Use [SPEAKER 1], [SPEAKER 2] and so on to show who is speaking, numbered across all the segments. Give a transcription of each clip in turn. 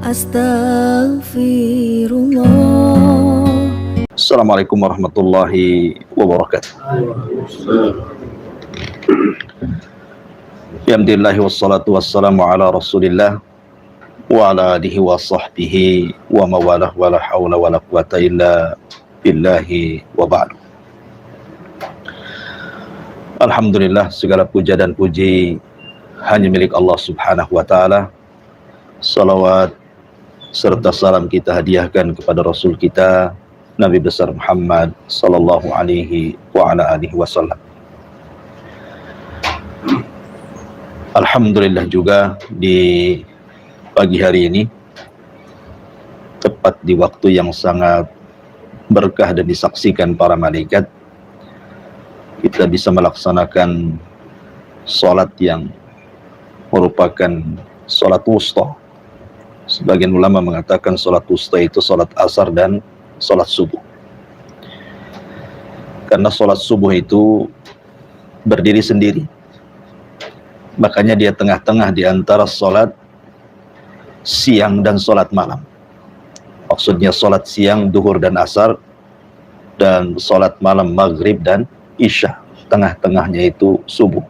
[SPEAKER 1] Astaghfirullah.
[SPEAKER 2] Assalamualaikum warahmatullahi wabarakatuh. Alhamdulillah wassalatu wassalamu ala rasulillah wa ala alihi wa sahbihi wa mawalah wa la hawla wa la quwata illa billahi wa ba'du. Alhamdulillah, segala puja dan puji hanya milik Allah subhanahu wa ta'ala. Salawat serta salam kita hadiahkan kepada Rasul kita Nabi besar Muhammad sallallahu alaihi wa ala alihi wasallam. Alhamdulillah juga di pagi hari ini, tepat di waktu yang sangat berkah dan disaksikan para malaikat, kita bisa melaksanakan sholat yang merupakan sholat wusta. Sebagian ulama mengatakan sholat wusta itu sholat asar dan sholat subuh. Karena sholat subuh itu berdiri sendiri, makanya dia tengah-tengah di antara sholat siang dan sholat malam. Maksudnya sholat siang, duhur dan asar, dan sholat malam, maghrib dan isya. Tengah-tengahnya itu subuh.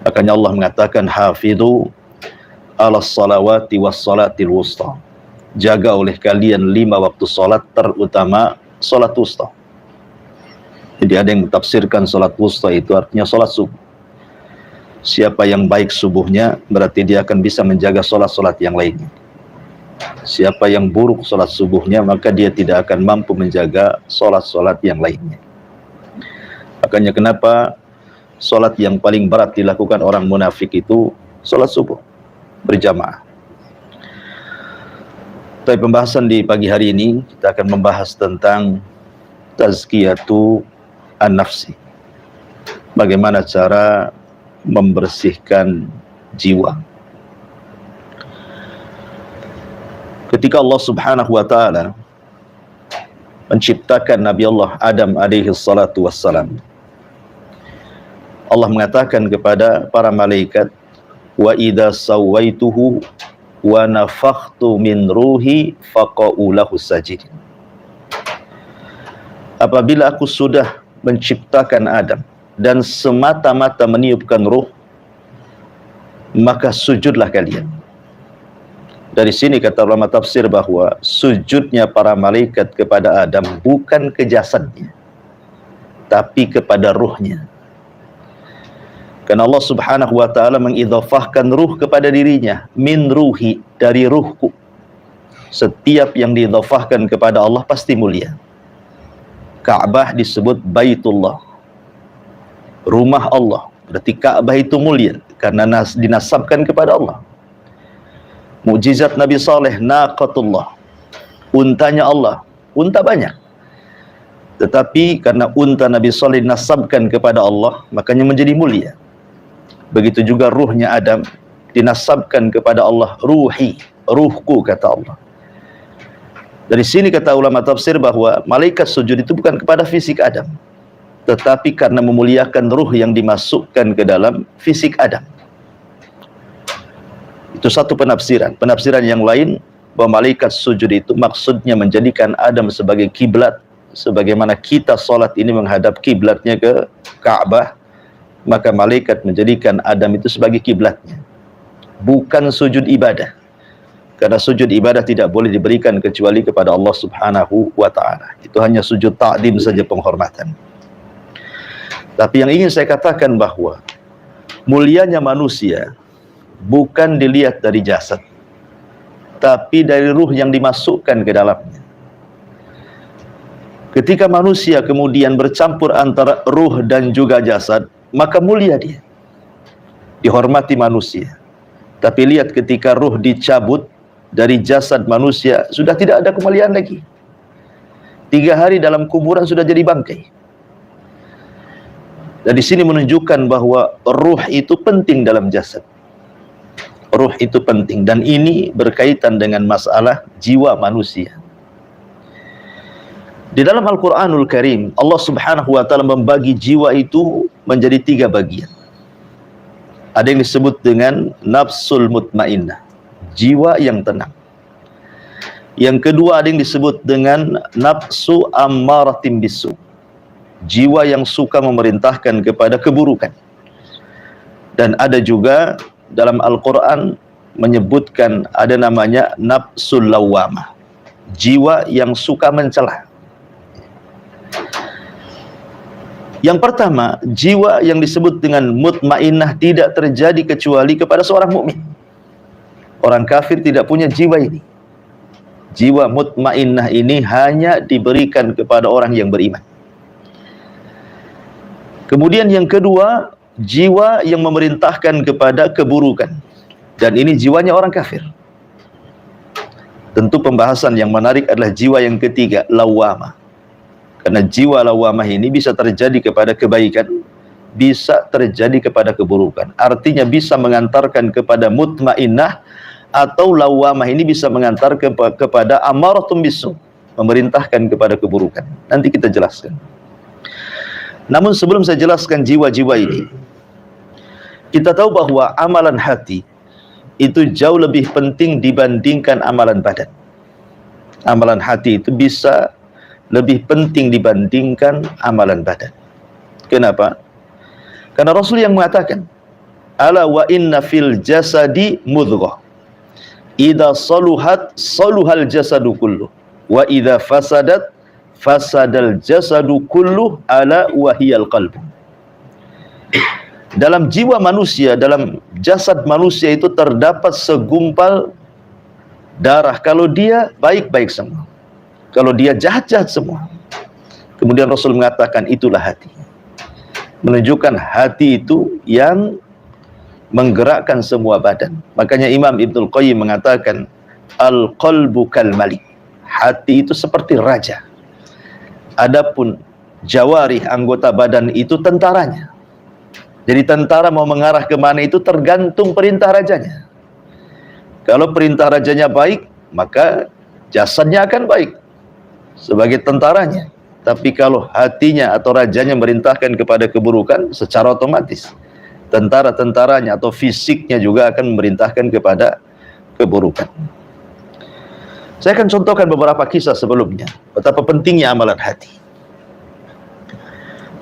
[SPEAKER 2] Makanya Allah mengatakan hafidhu ala salawati was salatil wusta. Jaga oleh kalian 5 waktu salat, terutama salat wusta. Jadi ada yang mentafsirkan salat wusta itu artinya salat subuh. Siapa yang baik subuhnya, berarti dia akan bisa menjaga salat-salat yang lainnya. Siapa yang buruk salat subuhnya, maka dia tidak akan mampu menjaga salat-salat yang lainnya. Makanya kenapa salat yang paling berat dilakukan orang munafik itu salat subuh berjamaah. Tapi pembahasan di pagi hari ini kita akan membahas tentang tazkiyatu an-nafsi. Bagaimana cara membersihkan jiwa. Ketika Allah subhanahu wa ta'ala menciptakan Nabi Allah Adam alaihi salatu wassalam, Allah mengatakan kepada para malaikat, wa idza sawaituhu wa nafakhtu min ruhi faqa'u lahu sajidin. Apabila aku sudah menciptakan Adam dan semata-mata meniupkan ruh, maka sujudlah kalian. Dari sini kata ulama tafsir bahwa sujudnya para malaikat kepada Adam bukan ke jasadnya, tapi kepada ruhnya. Karena Allah subhanahu wa ta'ala mengidhafahkan ruh kepada dirinya. Min ruhi, dari ruhku. Setiap yang diidhafahkan kepada Allah pasti mulia. Ka'bah disebut Baitullah, rumah Allah. Berarti Ka'bah itu mulia karena dinasabkan kepada Allah. Mukjizat Nabi Saleh, naqatullah, untanya Allah. Unta banyak, tetapi karena unta Nabi Saleh dinasabkan kepada Allah, makanya menjadi mulia. Begitu juga ruhnya Adam dinasabkan kepada Allah, ruhi, ruhku kata Allah. Dari sini kata ulama tafsir bahwa malaikat sujud itu bukan kepada fisik Adam, tetapi karena memuliakan ruh yang dimasukkan ke dalam fisik Adam. Itu satu penafsiran. Penafsiran yang lain bahwa malaikat sujud itu maksudnya menjadikan Adam sebagai kiblat, sebagaimana kita sholat ini menghadap kiblatnya ke Ka'bah, maka malaikat menjadikan Adam itu sebagai kiblatnya, bukan sujud ibadah. Karena sujud ibadah tidak boleh diberikan kecuali kepada Allah subhanahu wa ta'ala. Itu hanya sujud ta'lim saja, penghormatan. Tapi yang ingin saya katakan bahwa mulianya manusia bukan dilihat dari jasad, tapi dari ruh yang dimasukkan ke dalamnya. Ketika manusia kemudian bercampur antara ruh dan juga jasad, maka mulia dia, dihormati manusia. Tapi lihat ketika ruh dicabut dari jasad manusia, sudah tidak ada kemuliaan lagi. 3 hari dalam kuburan sudah jadi bangkai. Dan di sini menunjukkan bahwa ruh itu penting dalam jasad. Ruh itu penting, dan ini berkaitan dengan masalah jiwa manusia. Di dalam Al-Quranul Karim, Allah subhanahu wa ta'ala membagi jiwa itu menjadi 3 bagian. Ada yang disebut dengan nafsul mutmainnah, jiwa yang tenang. Yang kedua ada yang disebut dengan nafsu ammaratim bisu, jiwa yang suka memerintahkan kepada keburukan. Dan ada juga dalam Al-Quran menyebutkan ada namanya nafsul lawamah, jiwa yang suka mencela. Yang pertama, jiwa yang disebut dengan mutmainnah tidak terjadi kecuali kepada seorang mukmin. Orang kafir tidak punya jiwa ini. Jiwa mutmainnah ini hanya diberikan kepada orang yang beriman. Kemudian yang kedua, jiwa yang memerintahkan kepada keburukan. Dan ini jiwanya orang kafir. Tentu pembahasan yang menarik adalah jiwa yang ketiga, lawamah. Karena jiwa lawamah ini bisa terjadi kepada kebaikan, bisa terjadi kepada keburukan. Artinya bisa mengantarkan kepada mutmainnah, atau lawamah ini bisa mengantar kepada amaratum bisu, memerintahkan kepada keburukan. Nanti kita jelaskan. Namun sebelum saya jelaskan jiwa-jiwa ini, kita tahu bahwa amalan hati itu jauh lebih penting dibandingkan amalan badan. Amalan hati itu bisa lebih penting dibandingkan amalan badan. Kenapa? Karena Rasul yang mengatakan, ala wa inna fil jasadi mudghah, idza saluhat saluhal jasadu kullu, wa idza fasadat fasadal jasadu kullu, ala wahiyal qalbu. Dalam jiwa manusia, dalam jasad manusia itu terdapat segumpal darah. Kalau dia baik-baik semua, kalau dia jahat-jahat semua. Kemudian Rasul mengatakan itulah hati, menunjukkan hati itu yang menggerakkan semua badan. Makanya Imam Ibnul Qayyim mengatakan al-qalbu kal malik, hati itu seperti raja. Adapun jawarih, anggota badan itu tentaranya. Jadi tentara mau mengarah kemana itu tergantung perintah rajanya. Kalau perintah rajanya baik, maka jasadnya akan baik sebagai tentaranya. Tapi kalau hatinya atau rajanya merintahkan kepada keburukan, secara otomatis tentara-tentaranya atau fisiknya juga akan memerintahkan kepada keburukan. Saya akan contohkan beberapa kisah sebelumnya, betapa pentingnya amalan hati.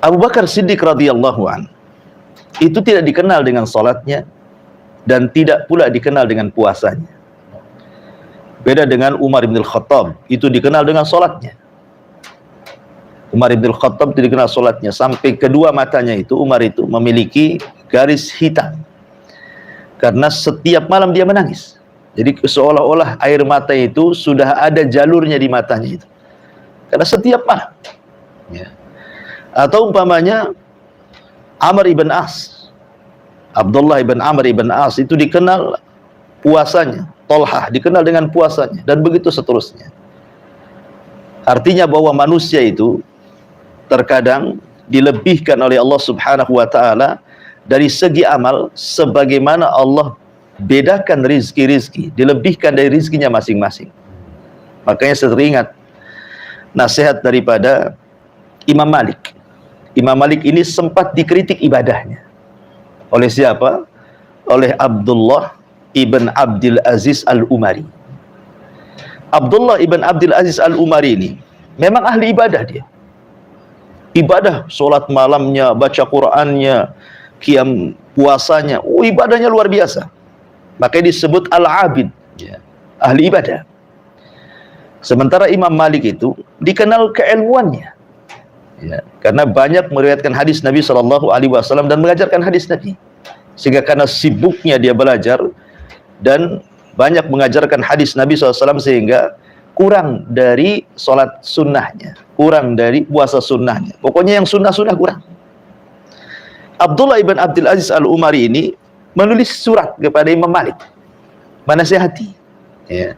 [SPEAKER 2] Abu Bakar Siddiq radhiyallahu an itu tidak dikenal dengan salatnya dan tidak pula dikenal dengan puasanya. Beda dengan Umar bin Khattab, itu dikenal dengan salatnya. Umar bin Khattab itu dikenal salatnya, sampai kedua matanya itu Umar itu memiliki garis hitam karena setiap malam dia menangis. Jadi seolah-olah air mata itu sudah ada jalurnya di matanya itu, karena setiap malam ya. Atau umpamanya Amr ibn As, Abdullah ibn Amr ibn As itu dikenal puasanya, Tolhah dikenal dengan puasanya, dan begitu seterusnya. Artinya bahwa manusia itu terkadang dilebihkan oleh Allah Subhanahu wa ta'ala dari segi amal, sebagaimana Allah bedakan rizki-rizki, dilebihkan dari rizkinya masing-masing. Makanya saya teringat nasihat daripada Imam Malik. Imam Malik ini sempat dikritik ibadahnya. Oleh siapa? Oleh Abdullah ibn Abdul Aziz al-Umari. Abdullah ibn Abdul Aziz al-Umari ini memang ahli ibadah dia. Ibadah, sholat malamnya, baca Qur'annya, qiyam puasanya, ibadahnya luar biasa. Makanya disebut al-abid, ya, ahli ibadah. Sementara Imam Malik itu dikenal keilmuannya, ya, karena banyak meriwayatkan hadis Nabi SAW dan mengajarkan hadis Nabi. Sehingga karena sibuknya dia belajar dan banyak mengajarkan hadis Nabi SAW, sehingga kurang dari sholat sunnahnya, kurang dari puasa sunnahnya. Pokoknya yang sunnah-sunnah kurang. Abdullah ibn Abdul Aziz al-Umari ini menulis surat kepada Imam Malik, menasihati, ya,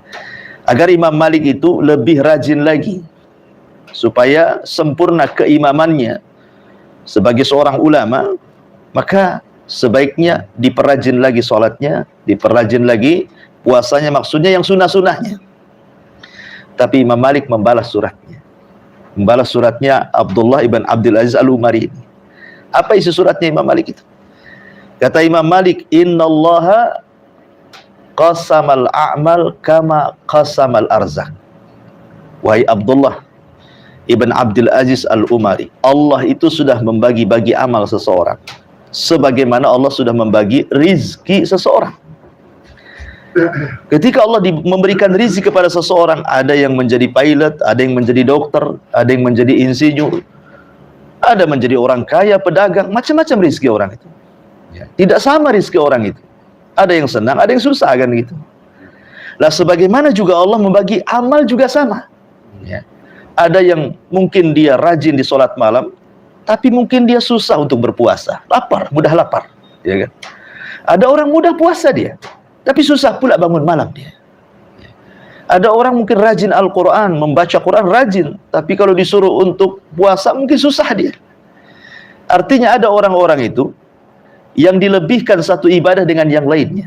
[SPEAKER 2] agar Imam Malik itu lebih rajin lagi, supaya sempurna keimamannya sebagai seorang ulama. Maka sebaiknya diperrajin lagi sholatnya, diperrajin lagi puasanya, maksudnya yang sunnah-sunnahnya. Tapi Imam Malik membalas suratnya. Membalas suratnya Abdullah ibn Abdul Aziz al-Umari ini. Apa isi suratnya Imam Malik itu? Kata Imam Malik, innallaha qasamal a'mal kama qasamal arzak. Wahai Abdullah Ibn Abdul Aziz Al-Umari, Allah itu sudah membagi-bagi amal seseorang sebagaimana Allah sudah membagi rizki seseorang. Ketika Allah memberikan rizki kepada seseorang, ada yang menjadi pilot, ada yang menjadi dokter, ada yang menjadi insinyur, ada menjadi orang kaya, pedagang, macam-macam rizki orang itu. Tidak sama rizki orang itu. Ada yang senang, ada yang susah, kan gitu. Lah sebagaimana juga Allah membagi amal juga sama. Ada yang mungkin dia rajin di sholat malam, tapi mungkin dia susah untuk berpuasa, lapar, mudah lapar, ya kan? Ada orang mudah puasa dia, tapi susah pula bangun malam dia. Ada orang mungkin rajin Al-Quran, membaca Quran rajin, tapi kalau disuruh untuk puasa mungkin susah dia. Artinya ada orang-orang itu yang dilebihkan satu ibadah dengan yang lainnya.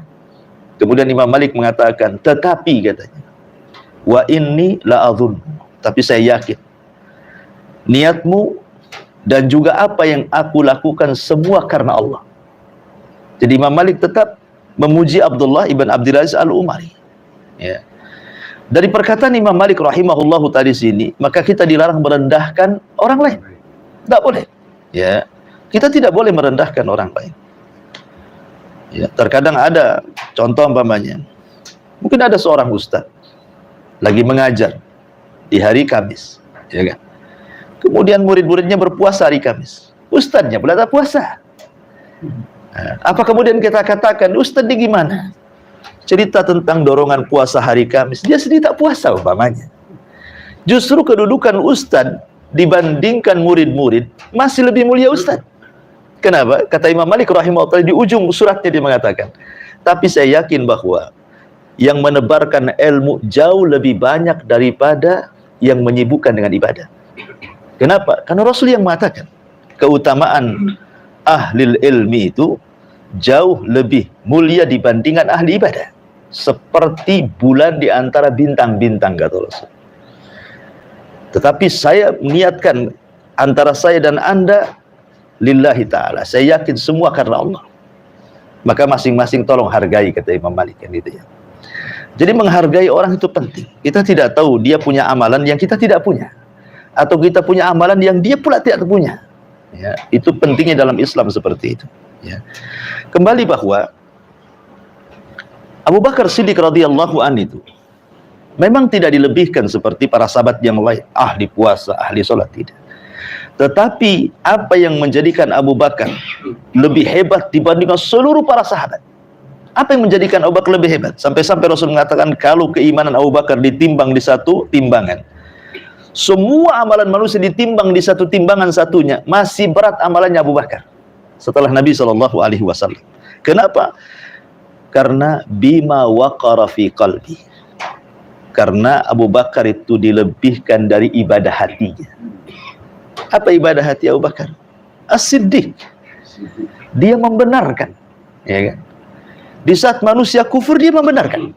[SPEAKER 2] Kemudian Imam Malik mengatakan, tetapi katanya, wa inni la'adhun, tapi saya yakin niatmu dan juga apa yang aku lakukan semua karena Allah. Jadi Imam Malik tetap memuji Abdullah Ibn Abdul Aziz Al-Umari. Ya. Dari perkataan Imam Malik rahimahullahu tadi sini, maka kita dilarang merendahkan orang lain. Tidak boleh. Ya. Kita tidak boleh merendahkan orang lain. Ya, terkadang ada contoh umpamanya, mungkin ada seorang ustadz lagi mengajar di hari Kamis, ya kan? Kemudian murid-muridnya berpuasa hari Kamis, ustadznya pula tak puasa. Nah, apa kemudian kita katakan ustadz ini gimana? Cerita tentang dorongan puasa hari Kamis, dia sendiri tak puasa umpamanya. Justru kedudukan ustadz dibandingkan murid-murid masih lebih mulia ustadz. Kenapa? Kata Imam Malik rahimahullah di ujung suratnya dia mengatakan, tapi saya yakin bahwa yang menebarkan ilmu jauh lebih banyak daripada yang menyibukkan dengan ibadah. Kenapa? Karena Rasul yang mengatakan keutamaan ahlil ilmi itu jauh lebih mulia dibandingkan ahli ibadah, seperti bulan di antara bintang-bintang, kata Rasul. Tetapi saya niatkan antara saya dan Anda lillahi ta'ala, saya yakin semua karena Allah. Maka masing-masing tolong hargai, kata Imam Malik, kan gitu ya. Jadi menghargai orang itu penting. Kita tidak tahu dia punya amalan yang kita tidak punya, atau kita punya amalan yang dia pula tidak punya. Ya, itu pentingnya dalam Islam seperti itu. Ya. Kembali bahwa Abu Bakar Siddiq radhiyallahu an itu memang tidak dilebihkan seperti para sahabat yang lain, ahli puasa, ahli sholat, tidak. Tetapi apa yang menjadikan Abu Bakar lebih hebat dibandingkan seluruh para sahabat? Apa yang menjadikan Abu Bakar lebih hebat? Sampai-sampai Rasul mengatakan kalau keimanan Abu Bakar ditimbang di satu timbangan, semua amalan manusia ditimbang di satu timbangan satunya, masih berat amalannya Abu Bakar setelah Nabi SAW. Kenapa? Karena bima waqara fi qalbi. Karena Abu Bakar itu dilebihkan dari ibadah hatinya. Apa ibadah hati Abu Bakar? As-Siddiq. Dia membenarkan, ya kan? Di saat manusia kufur dia membenarkan.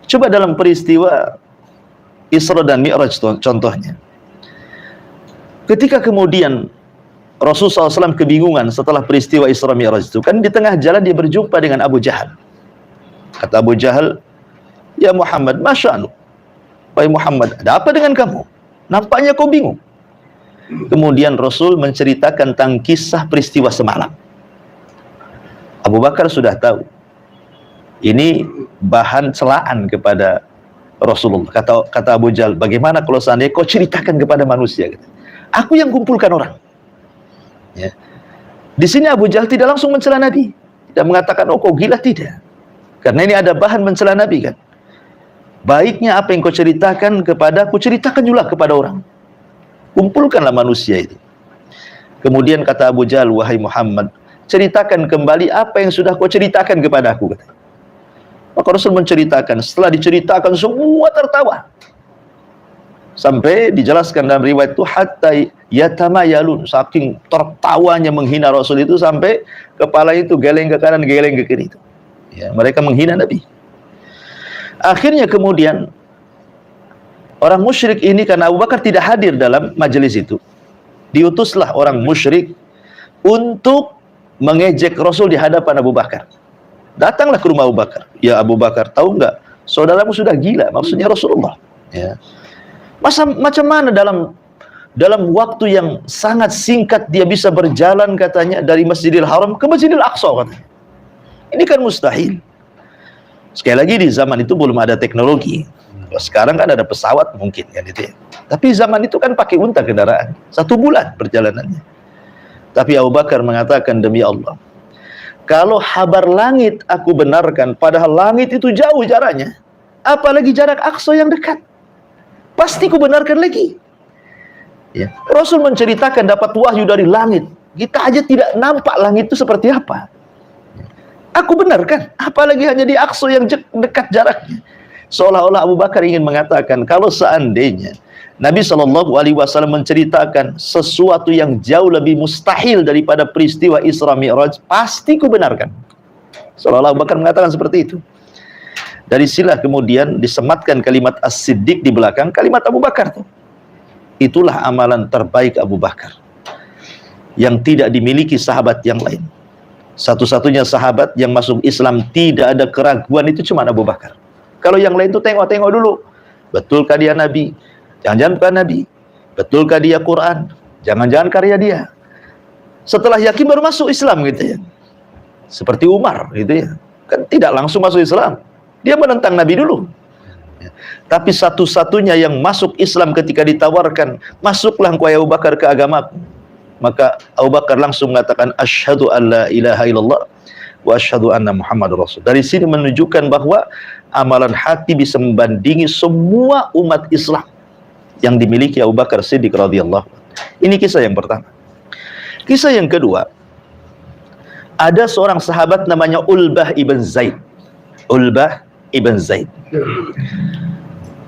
[SPEAKER 2] Coba dalam peristiwa Isra dan Mi'raj contohnya. Ketika kemudian Rasulullah SAW kebingungan setelah peristiwa Isra Mi'raj itu, kan di tengah jalan dia berjumpa dengan Abu Jahal. Kata Abu Jahal, ya Muhammad, masya'nu. Wahai Muhammad, ada apa dengan kamu? Nampaknya kau bingung. Kemudian Rasul menceritakan tentang kisah peristiwa semalam. Abu Bakar sudah tahu ini bahan celaan kepada Rasulullah. Kata Abu Jahal, bagaimana kalau seandainya kau ceritakan kepada manusia? Aku yang kumpulkan orang. Ya. Di sini Abu Jahal tidak langsung mencela Nabi, tidak mengatakan oh kau gila, tidak. Karena ini ada bahan mencela Nabi, kan. Baiknya apa yang kau ceritakan kepada aku, ceritakan juga kepada orang. Kumpulkanlah manusia itu. Kemudian kata Abu Jahal, wahai Muhammad, ceritakan kembali apa yang sudah kau ceritakan kepada aku. Maka Rasul menceritakan. Setelah diceritakan semua tertawa. Sampai dijelaskan dalam riwayat itu hatta yatamayalun, saking tertawanya menghina Rasul itu sampai kepala itu geleng ke kanan, geleng ke kiri itu. Ya, mereka menghina Nabi. Akhirnya kemudian orang musyrik ini, karena Abu Bakar tidak hadir dalam majelis itu, diutuslah orang musyrik untuk mengejek Rasul di hadapan Abu Bakar. Datanglah ke rumah Abu Bakar. Ya Abu Bakar, tahu nggak? Saudaramu sudah gila, maksudnya Rasulullah. Ya. Macam mana dalam waktu yang sangat singkat dia bisa berjalan katanya dari Masjidil Haram ke Masjidil Aqsa katanya. Ini kan mustahil. Sekali lagi di zaman itu belum ada teknologi. Sekarang kan ada pesawat mungkin kan itu ya. Tapi zaman itu kan pakai unta kendaraan. 1 bulan perjalanannya. Tapi Abu Bakar mengatakan, demi Allah, kalau habar langit aku benarkan, padahal langit itu jauh jaraknya, apalagi jarak Aqsa yang dekat, pasti ku benarkan lagi. Ya. Rasul menceritakan dapat wahyu dari langit. Kita aja tidak nampak langit itu seperti apa. Aku benarkan, apalagi hanya di Aqsa yang dekat jaraknya. Seolah-olah Abu Bakar ingin mengatakan, kalau seandainya Nabi SAW menceritakan sesuatu yang jauh lebih mustahil daripada peristiwa Isra Mi'raj, pasti ku benarkan. Seolah-olah Abu Bakar mengatakan seperti itu. Dari sinilah kemudian disematkan kalimat As-Siddiq di belakang kalimat Abu Bakar tuh. Itulah amalan terbaik Abu Bakar yang tidak dimiliki sahabat yang lain. Satu-satunya sahabat yang masuk Islam tidak ada keraguan itu cuma Abu Bakar. Kalau yang lain itu tengok-tengok dulu, betulkah dia Nabi? Jangan-jangan bukan Nabi. Betulkah dia Quran? Jangan-jangan karya dia. Setelah yakin baru masuk Islam gitu ya. Seperti Umar gitu ya. Kan tidak langsung masuk Islam. Dia menentang Nabi dulu. Tapi satu-satunya yang masuk Islam ketika ditawarkan, masuklah engkau ya Abu Bakar ke agamaku. Maka Abu Bakar langsung mengatakan, asyhadu an la ilaha illallah wa asyhadu anna Muhammadur Rasul. Dari sini menunjukkan bahwa amalan hati bisa membandingi semua umat Islam yang dimiliki Abu Bakar Siddiq radhiyallahu. Ini kisah yang pertama. Kisah yang kedua, ada seorang sahabat namanya Ulbah ibn Zaid. Ulbah ibn Zaid.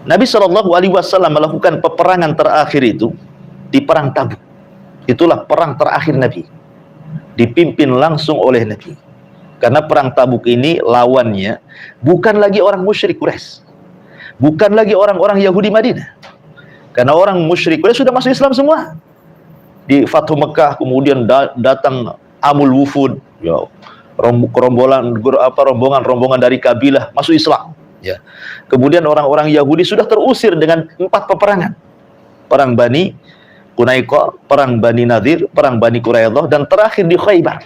[SPEAKER 2] Nabi SAW melakukan peperangan terakhir itu di perang Tabuk. Itulah perang terakhir Nabi, dipimpin langsung oleh Nabi. Karena perang Tabuk ini lawannya bukan lagi orang musyrik Quraisy, bukan lagi orang-orang Yahudi Madinah. Karena orang musyrik Quraisy sudah masuk Islam semua. Di Fathu Mekah kemudian datang Amul Wufud, ya, rombongan dari kabilah masuk Islam. Ya. Kemudian orang-orang Yahudi sudah terusir dengan 4 peperangan. Perang Bani Qunaiqah, perang Bani Nadir, perang Bani Quraidah, dan terakhir di Khaybar.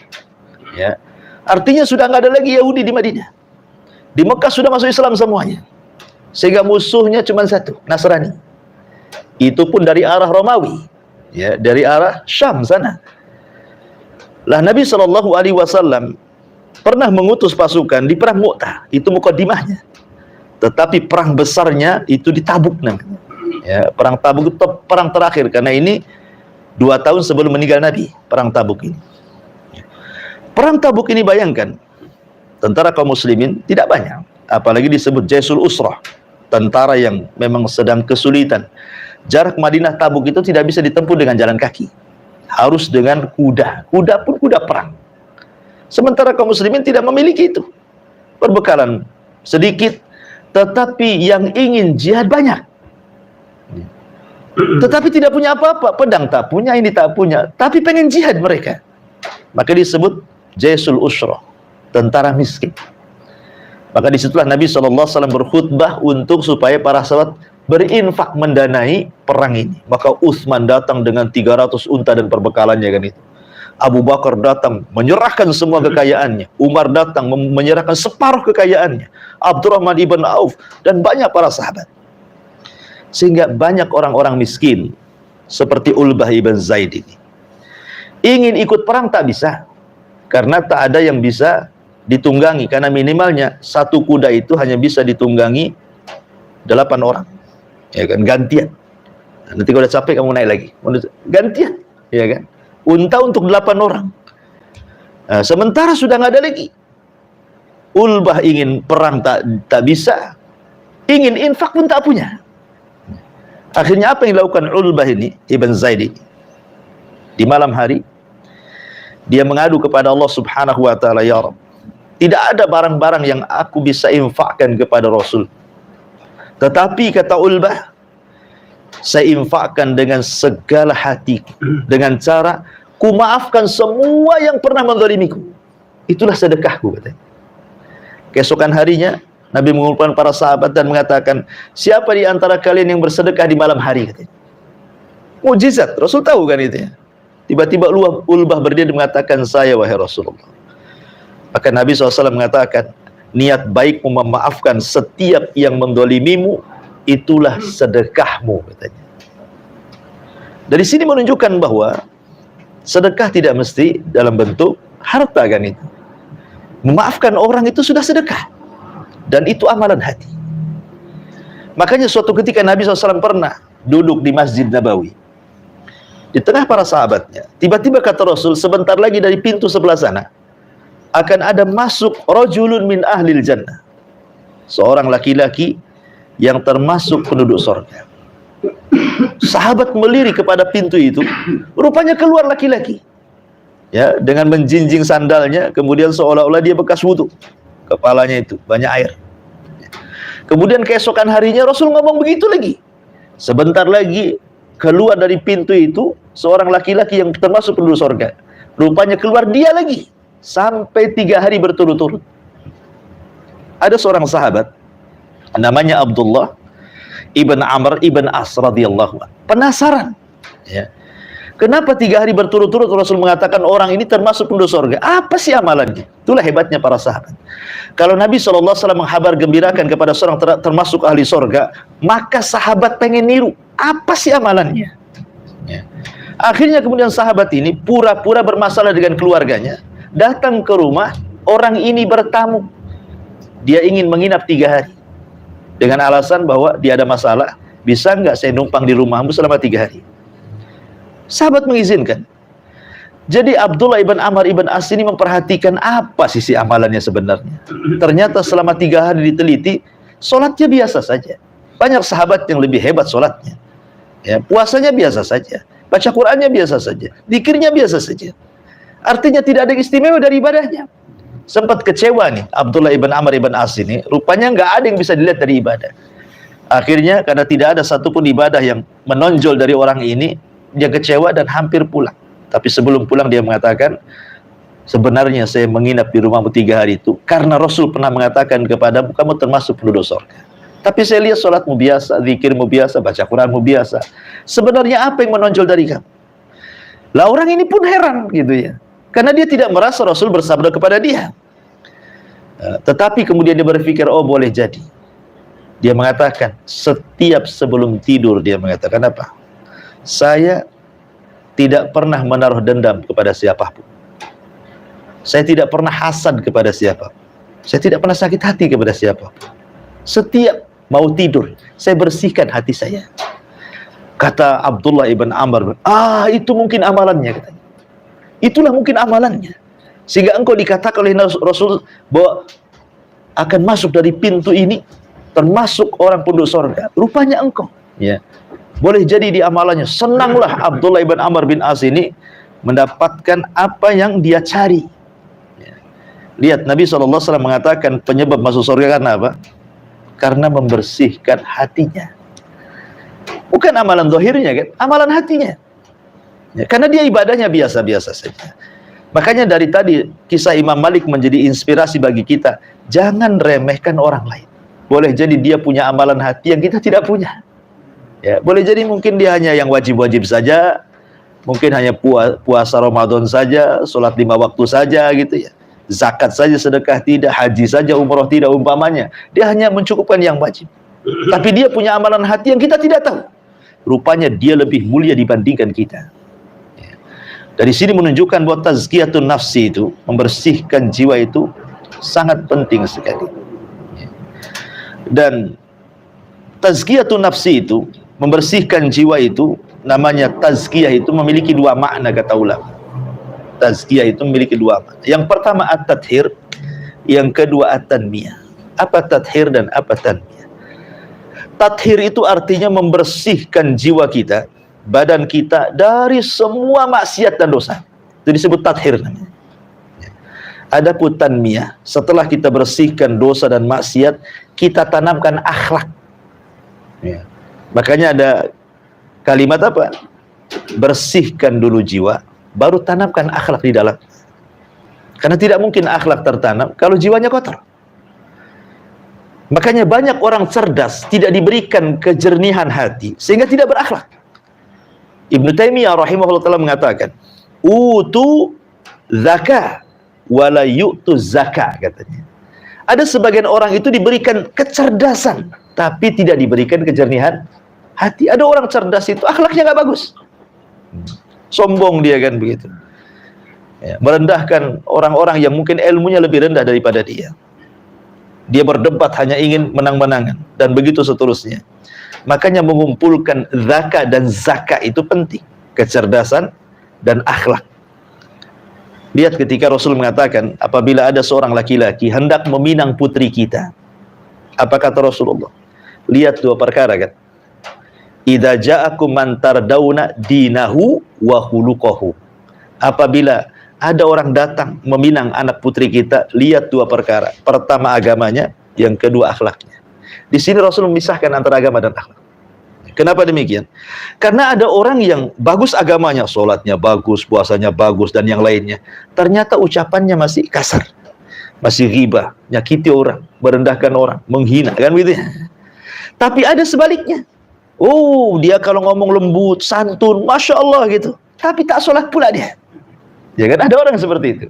[SPEAKER 2] Ya. Artinya sudah nggak ada lagi Yahudi di Madinah. Di Mekah sudah masuk Islam semuanya. Sehingga musuhnya cuma satu, Nasrani. Itu pun dari arah Romawi, ya, dari arah Syam sana. Lah Nabi SAW pernah mengutus pasukan di perang Mu'tah, itu mukaddimahnya. Tetapi perang besarnya itu di Tabuk namanya. Ya, perang Tabuk itu perang terakhir, karena ini 2 tahun sebelum meninggal Nabi, perang Tabuk ini. Perang Tabuk ini bayangkan, tentara kaum muslimin tidak banyak, apalagi disebut Jaisul Usrah, tentara yang memang sedang kesulitan. Jarak Madinah Tabuk itu tidak bisa ditempuh dengan jalan kaki, harus dengan kuda. Kuda pun kuda perang. Sementara kaum muslimin tidak memiliki itu. Perbekalan sedikit, tetapi yang ingin jihad banyak. Tetapi tidak punya apa-apa, pedang tak punya, ini tak punya, tapi pengen jihad mereka. Maka disebut Jaisul Usrah, tentara miskin. Maka disitulah Nabi SAW berkhutbah untuk supaya para sahabat berinfak mendanai perang ini. Maka Utsman datang dengan 300 unta dan perbekalannya kan itu. Abu Bakar datang menyerahkan semua kekayaannya. Umar datang menyerahkan separuh kekayaannya. Abdurrahman ibn Auf dan banyak para sahabat. Sehingga banyak orang-orang miskin seperti Ulbah ibn Zaid ini ingin ikut perang tak bisa, karena tak ada yang bisa ditunggangi, karena minimalnya 1 kuda itu hanya bisa ditunggangi 8 orang, ya kan, gantian. Nanti kalau udah capek kamu naik lagi, gantian, ya kan, unta untuk 8 orang. Nah, sementara sudah nggak ada lagi. Ulbah ingin perang tak bisa, ingin infak pun tak punya. Akhirnya apa yang dilakukan Ulbah ini ibn Zaid ini? Di malam hari dia mengadu kepada Allah Subhanahu wa taala, ya Rabb, tidak ada barang-barang yang aku bisa infakkan kepada Rasul. Tetapi kata Ulbah, saya infakkan dengan segala hatiku, dengan cara ku maafkan semua yang pernah menzalimiku. Itulah sedekahku, katanya. Keesokan harinya Nabi mengumpulkan para sahabat dan mengatakan, siapa di antara kalian yang bersedekah di malam hari? Katanya. Mujizat, Rasul tahu kan itu ya. Tiba-tiba Ulbah berdiri mengatakan, saya wahai Rasulullah. Maka Nabi SAW mengatakan, niat baik memaafkan setiap yang mendolimimu, itulah sedekahmu, katanya. Dari sini menunjukkan bahwa sedekah tidak mesti dalam bentuk harta kan itu. Memaafkan orang itu sudah sedekah. Dan itu amalan hati. Makanya suatu ketika Nabi SAW pernah duduk di Masjid Nabawi. Di tengah para sahabatnya. Tiba-tiba kata Rasul, sebentar lagi dari pintu sebelah sana akan ada masuk rajulun min ahlil jannah. Seorang laki-laki yang termasuk penduduk surga. Sahabat melirik kepada pintu itu. Rupanya keluar laki-laki. Ya, dengan menjinjing sandalnya, kemudian seolah-olah dia bekas wudu. Kepalanya itu banyak air. Kemudian keesokan harinya Rasul ngomong begitu lagi. Sebentar lagi keluar dari pintu itu seorang laki-laki yang termasuk penduduk surga. Rupanya keluar dia lagi sampai 3 hari berturut-turut. Ada seorang sahabat namanya Abdullah ibn Amr ibn As radhiyallahu anhu. Penasaran, ya. Kenapa 3 hari berturut-turut Rasul mengatakan orang ini termasuk penduduk surga? Apa sih amalannya? Itulah hebatnya para sahabat. Kalau Nabi SAW menghabar gembirakan kepada seorang termasuk ahli surga, maka sahabat pengen niru. Apa sih amalannya? Ya. Akhirnya kemudian sahabat ini pura-pura bermasalah dengan keluarganya, datang ke rumah orang ini bertamu. Dia ingin menginap 3 hari dengan alasan bahwa dia ada masalah. Bisa nggak saya numpang di rumahmu selama 3 hari? Sahabat mengizinkan. Jadi Abdullah ibn Amr ibn As ini memperhatikan apa sisi amalannya sebenarnya. Ternyata selama 3 hari diteliti, sholatnya biasa saja. Banyak sahabat yang lebih hebat sholatnya. Ya, puasanya biasa saja. Baca Qur'annya biasa saja. Zikirnya biasa saja. Artinya tidak ada yang istimewa dari ibadahnya. Sempat kecewa nih Abdullah ibn Amr ibn As ini. Rupanya nggak ada yang bisa dilihat dari ibadah. Akhirnya karena tidak ada satupun ibadah yang menonjol dari orang ini, dia kecewa dan hampir pulang. Tapi sebelum pulang dia mengatakan, sebenarnya saya menginap di rumahmu 3 hari itu karena Rasul pernah mengatakan kepadamu, kamu termasuk penduduk surga. Tapi saya lihat sholatmu biasa, zikirmu biasa, baca Quranmu biasa. Sebenarnya apa yang menonjol dari kamu? Lah orang ini pun heran gitu ya. Karena dia tidak merasa Rasul bersabda kepada dia. Tetapi kemudian dia berpikir, oh boleh jadi. Dia mengatakan, setiap sebelum tidur dia mengatakan apa? Saya tidak pernah menaruh dendam kepada siapapun. Saya tidak pernah hasad kepada siapapun. Saya tidak pernah sakit hati kepada siapapun. Setiap mau tidur, saya bersihkan hati saya. Kata Abdullah ibn Amr, itu mungkin amalannya, katanya. Itulah mungkin amalannya. Sehingga engkau dikatakan oleh Rasul bahwa akan masuk dari pintu ini termasuk orang penduduk surga. Rupanya engkau, ya. Boleh jadi di amalannya. Senanglah Abdullah ibn Amr bin As ini mendapatkan apa yang dia cari. Ya. Lihat Nabi SAW mengatakan penyebab masuk surga karena apa? Karena membersihkan hatinya. Bukan amalan zahirnya kan? Amalan hatinya. Ya, karena dia ibadahnya biasa-biasa saja. Makanya dari tadi kisah Imam Malik menjadi inspirasi bagi kita. Jangan remehkan orang lain. Boleh jadi dia punya amalan hati yang kita tidak punya. Ya, boleh jadi mungkin dia hanya yang wajib-wajib saja, mungkin hanya puasa Ramadan saja, sholat 5 waktu saja gitu ya, zakat saja, sedekah tidak, haji saja, umroh tidak umpamanya. Dia hanya mencukupkan yang wajib. Tapi dia punya amalan hati yang kita tidak tahu. Rupanya dia lebih mulia dibandingkan kita. Ya. Dari sini menunjukkan bahwa tazkiyatun nafsi itu, membersihkan jiwa itu sangat penting sekali. Ya. Dan tazkiyatun nafsi itu, membersihkan jiwa itu, namanya tazkiyah itu memiliki 2 makna kata ulama. Tazkiyah itu memiliki 2 makna. Yang pertama at-tathhir, yang kedua at-tanmiyah. Apa tathhir dan apa tanmiyah? Tathhir itu artinya membersihkan jiwa kita, badan kita dari semua maksiat dan dosa. Itu disebut tathhir namanya. Adapun tanmiyah, setelah kita bersihkan dosa dan maksiat, kita tanamkan akhlak. Ya. Makanya ada kalimat apa? Bersihkan dulu jiwa, baru tanamkan akhlak di dalam. Karena tidak mungkin akhlak tertanam kalau jiwanya kotor. Makanya banyak orang cerdas tidak diberikan kejernihan hati sehingga tidak berakhlak. Ibnu Taimiyah rahimahullah taala mengatakan, "Utu zakah wala yu'tu zakah," katanya. Ada sebagian orang itu diberikan kecerdasan tapi tidak diberikan kejernihan hati. Ada orang cerdas itu akhlaknya nggak bagus. Sombong dia kan begitu. Ya, merendahkan orang-orang yang mungkin ilmunya lebih rendah daripada dia. Dia berdebat hanya ingin menang-menangan dan begitu seterusnya. Makanya mengumpulkan zakat dan zakat itu penting, kecerdasan dan akhlak. Lihat ketika Rasul mengatakan, apabila ada seorang laki-laki hendak meminang putri kita, apa kata Rasulullah? Lihat dua perkara kan. Idza ja'akum man tardawna dinahu wa khuluquhu. Apabila ada orang datang meminang anak putri kita, lihat dua perkara. Pertama agamanya, yang kedua akhlaknya. Di sini Rasul memisahkan antara agama dan akhlak. Kenapa demikian? Karena ada orang yang bagus agamanya, sholatnya bagus, puasanya bagus, dan yang lainnya. Ternyata ucapannya masih kasar. Masih ghibah, nyakiti orang, merendahkan orang, menghina, kan begitu ya? Tapi ada sebaliknya. Oh, dia kalau ngomong lembut, santun, Masya Allah gitu. Tapi tak sholat pula dia. Ya kan, ada orang seperti itu.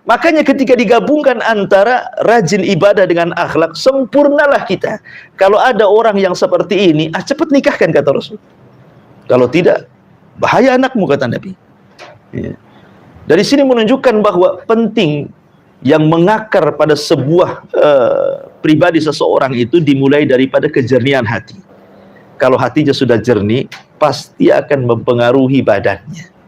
[SPEAKER 2] Makanya ketika digabungkan antara rajin ibadah dengan akhlak, sempurnalah kita. Kalau ada orang yang seperti ini, cepat nikahkan, kata Rasul. Kalau tidak, bahaya anakmu, kata Nabi. Ya. Dari sini menunjukkan bahwa penting yang mengakar pada sebuah pribadi seseorang itu dimulai daripada kejernihan hati. Kalau hatinya sudah jernih, pasti akan mempengaruhi badannya.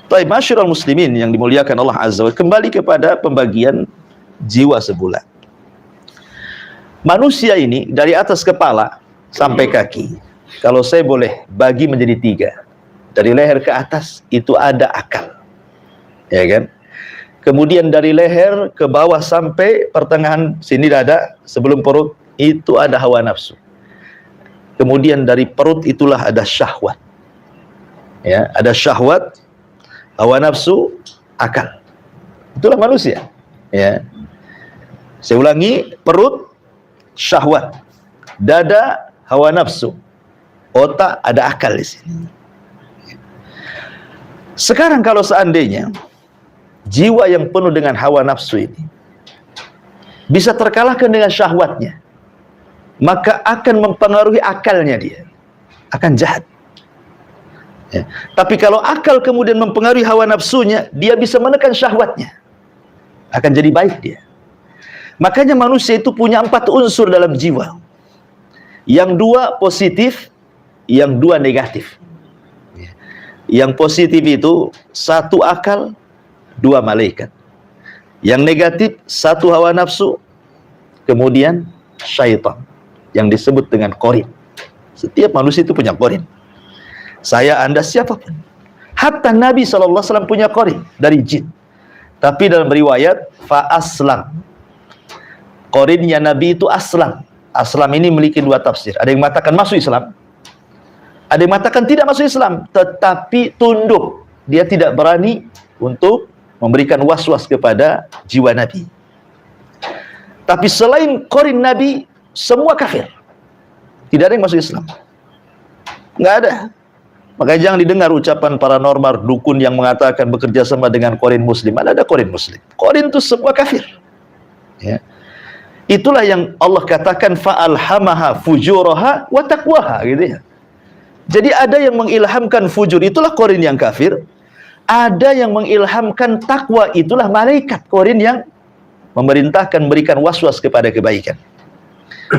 [SPEAKER 2] Baik, masyarul muslimin yang dimuliakan Allah Azza wa Jalla, kembali kepada pembagian jiwa sebulan. Manusia ini dari atas kepala sampai kaki, kalau saya boleh bagi menjadi 3. Dari leher ke atas itu ada akal, ya kan? Kemudian dari leher ke bawah sampai pertengahan sini dada sebelum perut itu ada hawa nafsu. Kemudian dari perut itulah ada syahwat. Ya, ada syahwat, hawa nafsu, akal. Itulah manusia. Ya. Saya ulangi, perut syahwat, dada hawa nafsu, otak ada akal di sini. Sekarang kalau seandainya jiwa yang penuh dengan hawa nafsu ini bisa terkalahkan dengan syahwatnya, maka akan mempengaruhi akalnya, dia akan jahat. Ya. Tapi kalau akal kemudian mempengaruhi hawa nafsunya, dia bisa menekan syahwatnya, akan jadi baik dia. Makanya manusia itu punya 4 unsur dalam jiwa. Yang 2 positif, yang 2 negatif. Yang positif itu 1 akal, 2 malaikat. Yang negatif 1 hawa nafsu, kemudian syaitan, yang disebut dengan qarin. Setiap manusia itu punya qarin. Saya, Anda, siapapun. Hatta Nabi SAW punya qarin dari jin. Tapi dalam riwayat fa aslam, qarinnya Nabi itu aslam. Aslam ini memiliki 2 tafsir. Ada yang mengatakan masuk Islam, ada yang mengatakan tidak masuk Islam, tetapi tunduk. Dia tidak berani untuk memberikan was-was kepada jiwa Nabi. Tapi selain qarin Nabi, semua kafir. Tidak ada yang masuk Islam. Nggak ada. Makanya jangan didengar ucapan paranormal dukun yang mengatakan bekerja sama dengan qarin muslim. Ada qarin muslim. Qarin itu semua kafir. Ya. Itulah yang Allah katakan fa'alhamaha fujuraha wa taqwaha, gitu ya. Jadi ada yang mengilhamkan fujur, itulah qarin yang kafir. Ada yang mengilhamkan takwa, itulah malaikat qarin yang memerintahkan, memberikan was-was kepada kebaikan.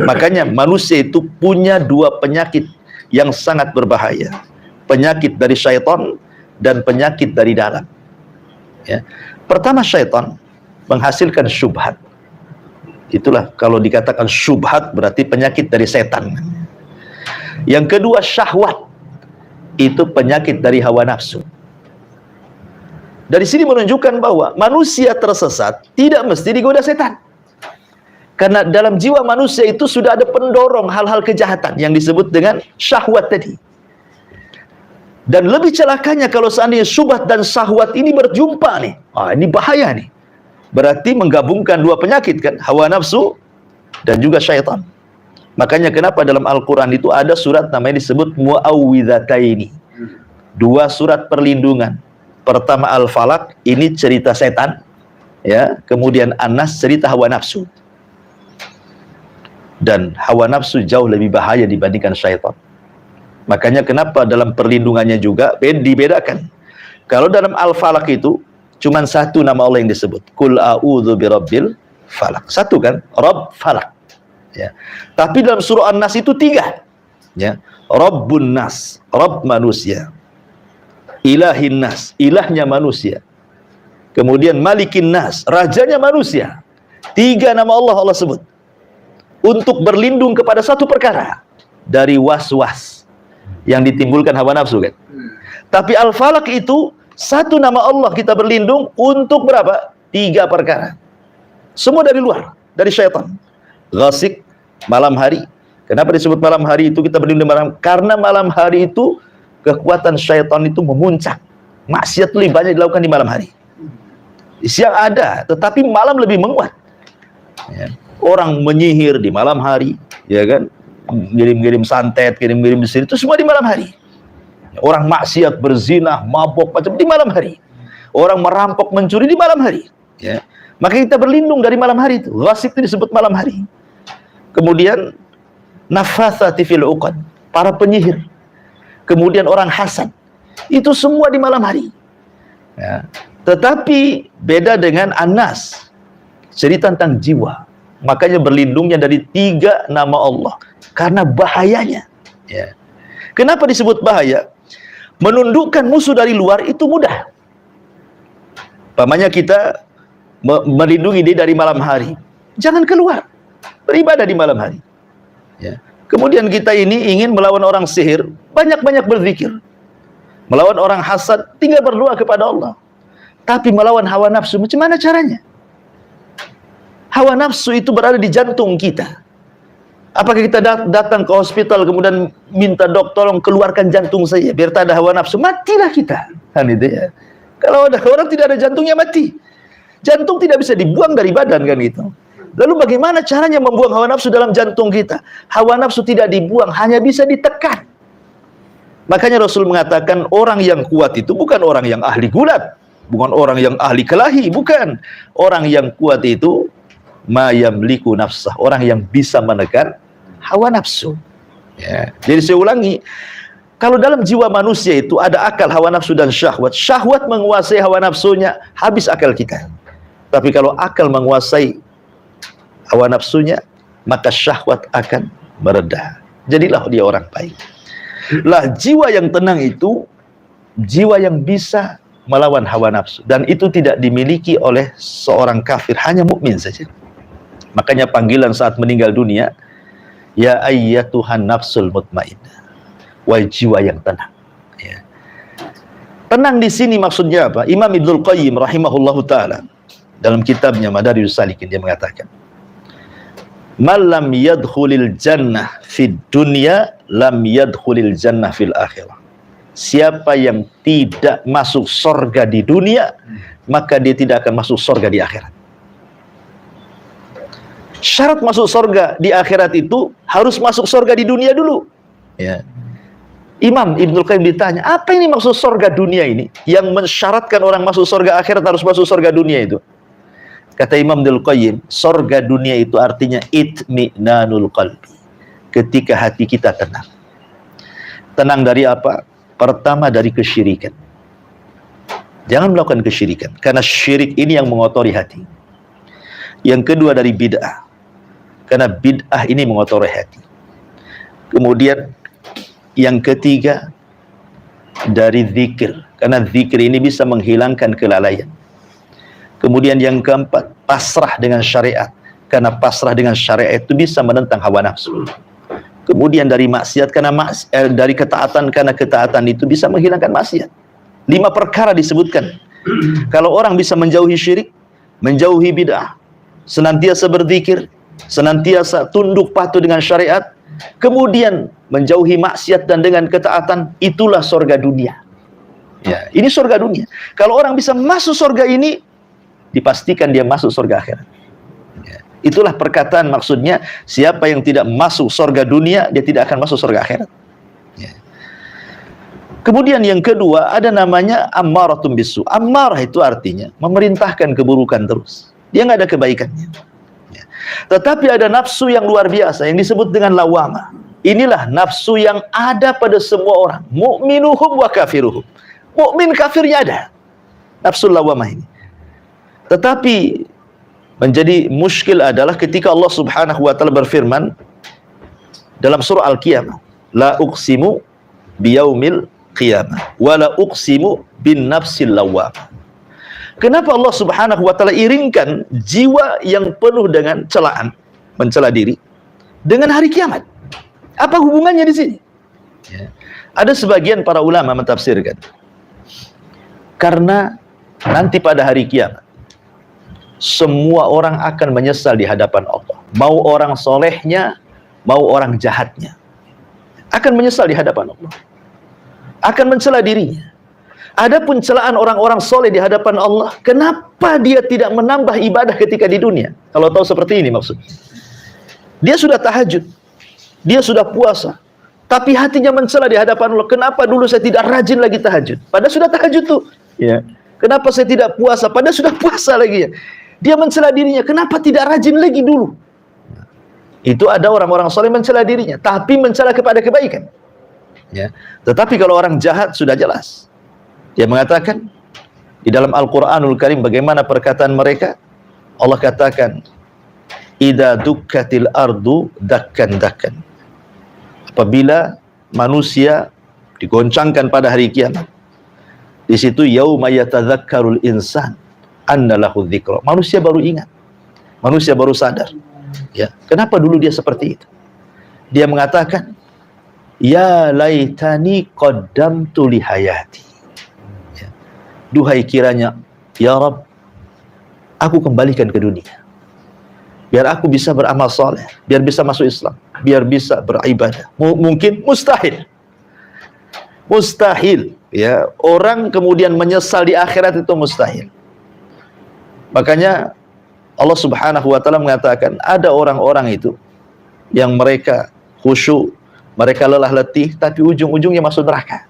[SPEAKER 2] Makanya manusia itu punya 2 penyakit yang sangat berbahaya. Penyakit dari syaitan dan penyakit dari dalam. Ya. Pertama, syaitan menghasilkan syubhat. Itulah kalau dikatakan syubhat berarti penyakit dari setan. Yang kedua, syahwat. Itu penyakit dari hawa nafsu. Dari sini menunjukkan bahwa manusia tersesat tidak mesti digoda setan. Karena dalam jiwa manusia itu sudah ada pendorong hal-hal kejahatan yang disebut dengan syahwat tadi. Dan lebih celakanya kalau seandainya syubhat dan syahwat ini berjumpa nih. Ini bahaya nih. Berarti menggabungkan 2 penyakit kan, hawa nafsu dan juga syaitan. Makanya kenapa dalam Al-Quran itu ada surat namanya disebut Mu'awwidhataini, 2 surat perlindungan. Pertama Al-Falaq, ini cerita setan, ya. Kemudian An-Nas, cerita hawa nafsu. Dan hawa nafsu jauh lebih bahaya dibandingkan syaitan. Makanya kenapa dalam perlindungannya juga dibedakan. Kalau dalam Al-Falaq itu cuman 1 nama Allah yang disebut, Qul a'udzu birabbil falaq. 1 kan, Rabb Falaq. Ya. Tapi dalam surah An-Nas itu 3. Ya. Rabbun Nas, Rabb manusia. Ilahin Nas, ilahnya manusia. Kemudian Malikin Nas, rajanya manusia. 3 nama Allah sebut untuk berlindung kepada 1 perkara dari was-was yang ditimbulkan hawa nafsu kan. Tapi Al-Falaq itu 1 nama Allah kita berlindung untuk berapa? 3 perkara. Semua dari luar, dari syaitan. Ghasik, malam hari. Kenapa disebut malam hari itu kita berlindung malam? Karena malam hari itu kekuatan syaitan itu memuncak. Maksiat lebih banyak dilakukan di malam hari. Siang ada, tetapi malam lebih menguat. Ya. Orang menyihir di malam hari, ya kan? Kirim-kirim santet, kirim-kirim sihir, itu semua di malam hari. Orang maksiat, berzina, mabok, macam di malam hari. Orang merampok, mencuri di malam hari. Ya. Maka kita berlindung dari malam hari itu. Ghasik itu disebut malam hari. Kemudian nafathati fil uqad, para penyihir. Kemudian orang hasad. Itu semua di malam hari. Ya. Tetapi beda dengan An-Nas, cerita tentang jiwa. Makanya berlindungnya dari 3 nama Allah karena bahayanya. Ya. Kenapa disebut bahaya? Menundukkan musuh dari luar itu mudah. Pamannya kita melindungi dia dari malam hari. Jangan keluar, beribadah di malam hari. Ya. Kemudian kita ini ingin melawan orang sihir, banyak-banyak berzikir. Melawan orang hasad, tinggal berdoa kepada Allah. Tapi melawan hawa nafsu, macam mana caranya? Hawa nafsu itu berada di jantung kita. Apakah kita datang ke hospital kemudian minta dokter tolong keluarkan jantung saya biar tak ada hawa nafsu? Matilah kita. Kan itu ya. Kalau ada orang tidak ada jantungnya mati. Jantung tidak bisa dibuang dari badan kan gitu. Lalu bagaimana caranya membuang hawa nafsu dalam jantung kita? Hawa nafsu tidak dibuang, hanya bisa ditekan. Makanya Rasul mengatakan orang yang kuat itu bukan orang yang ahli gulat, bukan orang yang ahli kelahi, bukan. Orang yang kuat itu ma yamliku nafsah, orang yang bisa menekan hawa nafsu. Ya. Jadi saya ulangi, kalau dalam jiwa manusia itu ada akal, hawa nafsu dan syahwat. Syahwat menguasai hawa nafsunya, habis akal kita. Tapi kalau akal menguasai hawa nafsunya, maka syahwat akan mereda. Jadilah dia orang baik. Lah jiwa yang tenang itu jiwa yang bisa melawan hawa nafsu, dan itu tidak dimiliki oleh seorang kafir, hanya mukmin saja. Makanya panggilan saat meninggal dunia, ya ayyatuhan nafsul mutmainnah, wahai jiwa yang tenang. Ya. Tenang di sini maksudnya apa? Imam Ibnul Qayyim rahimahullahu taala dalam kitabnya Madarijus Salikin dia mengatakan, "Malam yadkhulil jannah fid dunya lam yadkhulil jannah fil akhirah." Siapa yang tidak masuk surga di dunia, maka dia tidak akan masuk surga di akhirat. Syarat masuk surga di akhirat itu harus masuk surga di dunia dulu. Ya. Imam Ibnul Qayyim ditanya, apa ini maksud surga dunia ini? Yang mensyaratkan orang masuk surga akhirat harus masuk surga dunia itu. Kata Imam Ibnul Qayyim, surga dunia itu artinya itmi'nanul qalbi. Ketika hati kita tenang. Tenang dari apa? Pertama dari kesyirikan. Jangan melakukan kesyirikan, karena syirik ini yang mengotori hati. Yang kedua dari bid'ah, karena bid'ah ini mengotori hati. Kemudian yang ketiga dari zikir, karena zikir ini bisa menghilangkan kelalaian. Kemudian yang keempat, pasrah dengan syariat, karena pasrah dengan syariat itu bisa menentang hawa nafsu. Kemudian dari maksiat, karena dari ketaatan, karena ketaatan itu bisa menghilangkan maksiat. 5 perkara disebutkan. Kalau orang bisa menjauhi syirik, menjauhi bid'ah, senantiasa berzikir, senantiasa tunduk patuh dengan syariat, kemudian menjauhi maksiat dan dengan ketaatan, itulah surga dunia. Ya, ini surga dunia. Kalau orang bisa masuk surga ini, dipastikan dia masuk surga akhirat. Ya. Itulah perkataan maksudnya, siapa yang tidak masuk surga dunia, dia tidak akan masuk surga akhirat. Ya. Kemudian yang kedua, ada namanya ammaratun bisu. Ammarah itu artinya memerintahkan keburukan terus. Dia nggak ada kebaikannya. Ya. Tetapi ada nafsu yang luar biasa, yang disebut dengan lawamah. Inilah nafsu yang ada pada semua orang. Mu'minuhum wa kafiruhum. Mukmin kafirnya ada. Nafsu lawamah ini. Tetapi menjadi muskil adalah ketika Allah Subhanahu wa taala berfirman dalam surah Al-Qiyamah, la uqsimu biyaumil qiyamah wa la uqsimu bin nafsil lawwamah. Kenapa Allah Subhanahu wa taala iringkan jiwa yang penuh dengan celaan, mencela diri dengan hari kiamat? Apa hubungannya di sini? Ya. Ada sebagian para ulama mentafsirkan karena nanti pada hari kiamat semua orang akan menyesal di hadapan Allah. Mau orang solehnya, mau orang jahatnya, akan menyesal di hadapan Allah. Akan mencela dirinya. Adapun celaan orang-orang soleh di hadapan Allah, kenapa dia tidak menambah ibadah ketika di dunia? Kalau tahu seperti ini maksudnya. Dia sudah tahajud, dia sudah puasa, tapi hatinya mencela di hadapan Allah. Kenapa dulu saya tidak rajin lagi tahajud? Padahal sudah tahajud tuh. Ya. Kenapa saya tidak puasa? Padahal sudah puasa lagi ya. Dia mencela dirinya, kenapa tidak rajin lagi dulu? Itu ada orang-orang soleh mencela dirinya, tapi mencela kepada kebaikan. Ya. Tetapi kalau orang jahat sudah jelas. Dia mengatakan di dalam Al-Qur'anul Karim bagaimana perkataan mereka? Allah katakan, "Idza dukkatil ardu dakkan-dakkan." Apabila manusia digoncangkan pada hari kiamat. Di situ yauma yatadzakkarul insan annalahu dzikra. Manusia baru ingat. Manusia baru sadar. Ya, kenapa dulu dia seperti itu? Dia mengatakan, "Ya laitani qaddamtu li hayati." Ya. Duhai kiranya, ya Rabb, aku kembalikan ke dunia. Biar aku bisa beramal saleh, biar bisa masuk Islam, biar bisa beribadah. Mungkin mustahil. Mustahil, ya. Orang kemudian menyesal di akhirat itu mustahil. Makanya Allah Subhanahu wa taala mengatakan ada orang-orang itu yang mereka khusyuk, mereka lelah letih, tapi ujung-ujungnya masuk neraka.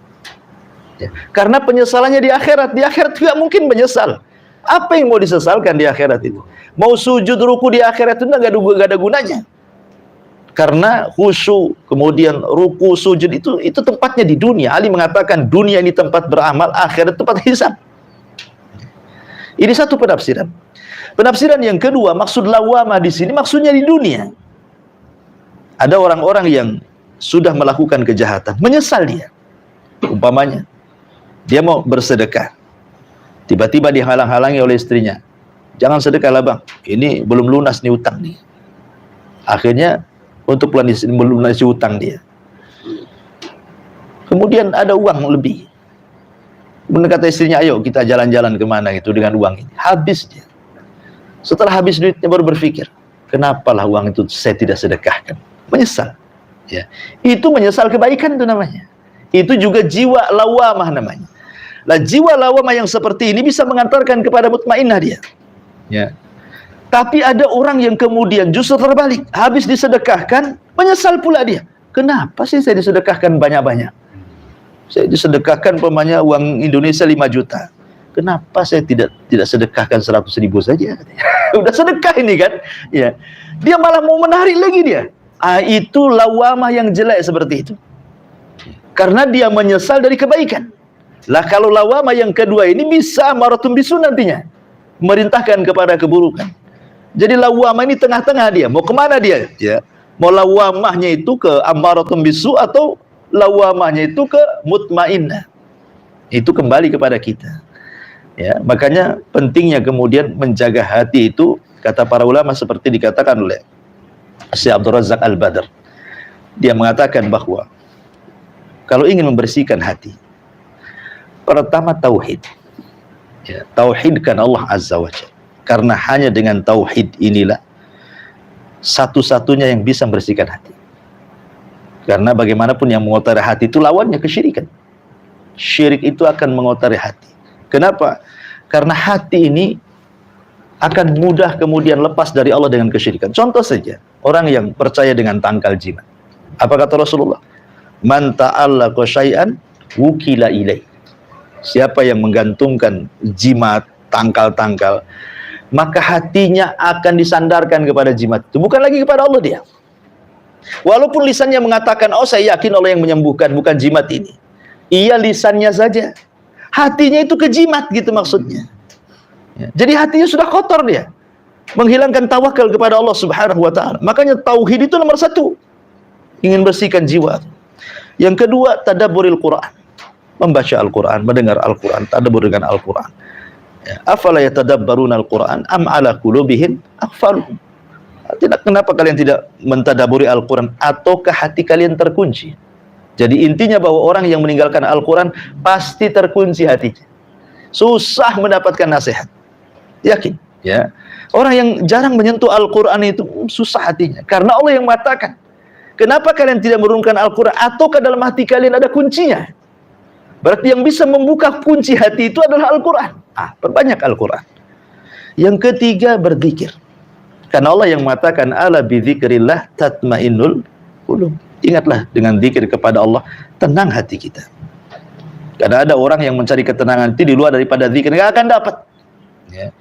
[SPEAKER 2] Ya. Karena penyesalannya di akhirat tidak mungkin menyesal. Apa yang mau disesalkan di akhirat itu? Mau sujud ruku di akhirat itu nggak ada gunanya. Karena khusyuk, kemudian ruku, sujud itu tempatnya di dunia. Ali mengatakan dunia ini tempat beramal, akhirat tempat hisab. Ini satu penafsiran. Penafsiran yang kedua, maksud lawamah di sini maksudnya di dunia. Ada orang-orang yang sudah melakukan kejahatan, menyesal dia. Umpamanya, dia mau bersedekah. Tiba-tiba dihalang-halangi oleh istrinya. Jangan sedekah lah bang, ini belum lunas nih utang nih. Akhirnya untuk melunasi utang dia. Kemudian ada uang lebih. Kata istrinya, ayo kita jalan-jalan kemana gitu dengan uang ini. Habis dia. Setelah habis duitnya baru berpikir, kenapalah uang itu saya tidak sedekahkan. Menyesal. Ya. Itu menyesal kebaikan itu namanya. Itu juga jiwa lawamah namanya. Nah, jiwa lawamah yang seperti ini bisa mengantarkan kepada mutmainnah dia. Ya. Tapi ada orang yang kemudian justru terbalik. Habis disedekahkan, menyesal pula dia. Kenapa sih saya disedekahkan banyak-banyak? Saya disedekahkan umpamanya uang Indonesia 5 juta. Kenapa saya tidak sedekahkan 100.000 saja? Udah sedekah ini kan? Ya. Dia malah mau menarik lagi dia. Itu lawamah yang jelek seperti itu. Karena dia menyesal dari kebaikan. Lah kalau lawamah yang kedua ini bisa ammaratun bisu nantinya. Merintahkan kepada keburukan. Jadi lawamah ini tengah-tengah dia. Mau kemana dia? Ya. Mau lawamahnya itu ke ammaratun bisu atau lawamahnya itu ke mutmainnah. Itu kembali kepada kita. Ya, makanya pentingnya kemudian menjaga hati itu, kata para ulama seperti dikatakan oleh Syekh Abdul Razak Al-Badr. Dia mengatakan bahwa kalau ingin membersihkan hati, pertama tauhid. Ya, tauhidkan Allah Azza wa Jalla. Karena hanya dengan tauhid inilah satu-satunya yang bisa membersihkan hati. Karena bagaimanapun yang mengotori hati itu lawannya kesyirikan. Syirik itu akan mengotori hati. Kenapa? Karena hati ini akan mudah kemudian lepas dari Allah dengan kesyirikan. Contoh saja, orang yang percaya dengan tangkal jimat. Apa kata Rasulullah? Man ta'allaqa syai'an wukila ilaih. Siapa yang menggantungkan jimat, tangkal-tangkal, maka hatinya akan disandarkan kepada jimat itu, bukan lagi kepada Allah dia. Walaupun lisannya mengatakan, oh saya yakin Allah yang menyembuhkan, bukan jimat ini. Iya, lisannya saja, hatinya itu ke jimat gitu maksudnya. Jadi hatinya sudah kotor dia, menghilangkan tawakal kepada Allah Subhanahu wa ta'ala. Makanya tauhid itu nomor satu, ingin bersihkan jiwa. Yang kedua, tadabburil Quran, membaca Al-Quran, mendengar Al-Quran, tadabbur dengan Al-Quran. Afala yatadabbaruna Al-Quran am ala qulubihim aqfaluhum. Kenapa kalian tidak mentadaburi Al-Quran, ataukah hati kalian terkunci? Jadi intinya bahwa orang yang meninggalkan Al-Quran pasti terkunci hatinya, susah mendapatkan nasihat. Yakin ya, orang yang jarang menyentuh Al-Quran itu susah hatinya, karena Allah yang mengatakan, kenapa kalian tidak menurunkan Al-Quran, ataukah dalam hati kalian ada kuncinya? Berarti yang bisa membuka kunci hati itu adalah Al-Quran. Perbanyak Al-Quran. Yang ketiga, berzikir. Karena Allah yang mengatakan, ala bidzikrillah tatmainnul qulub. Ingatlah, dengan zikir kepada Allah tenang hati kita. Karena ada orang yang mencari ketenangan itu di luar daripada zikir, nggak akan dapat. Ya.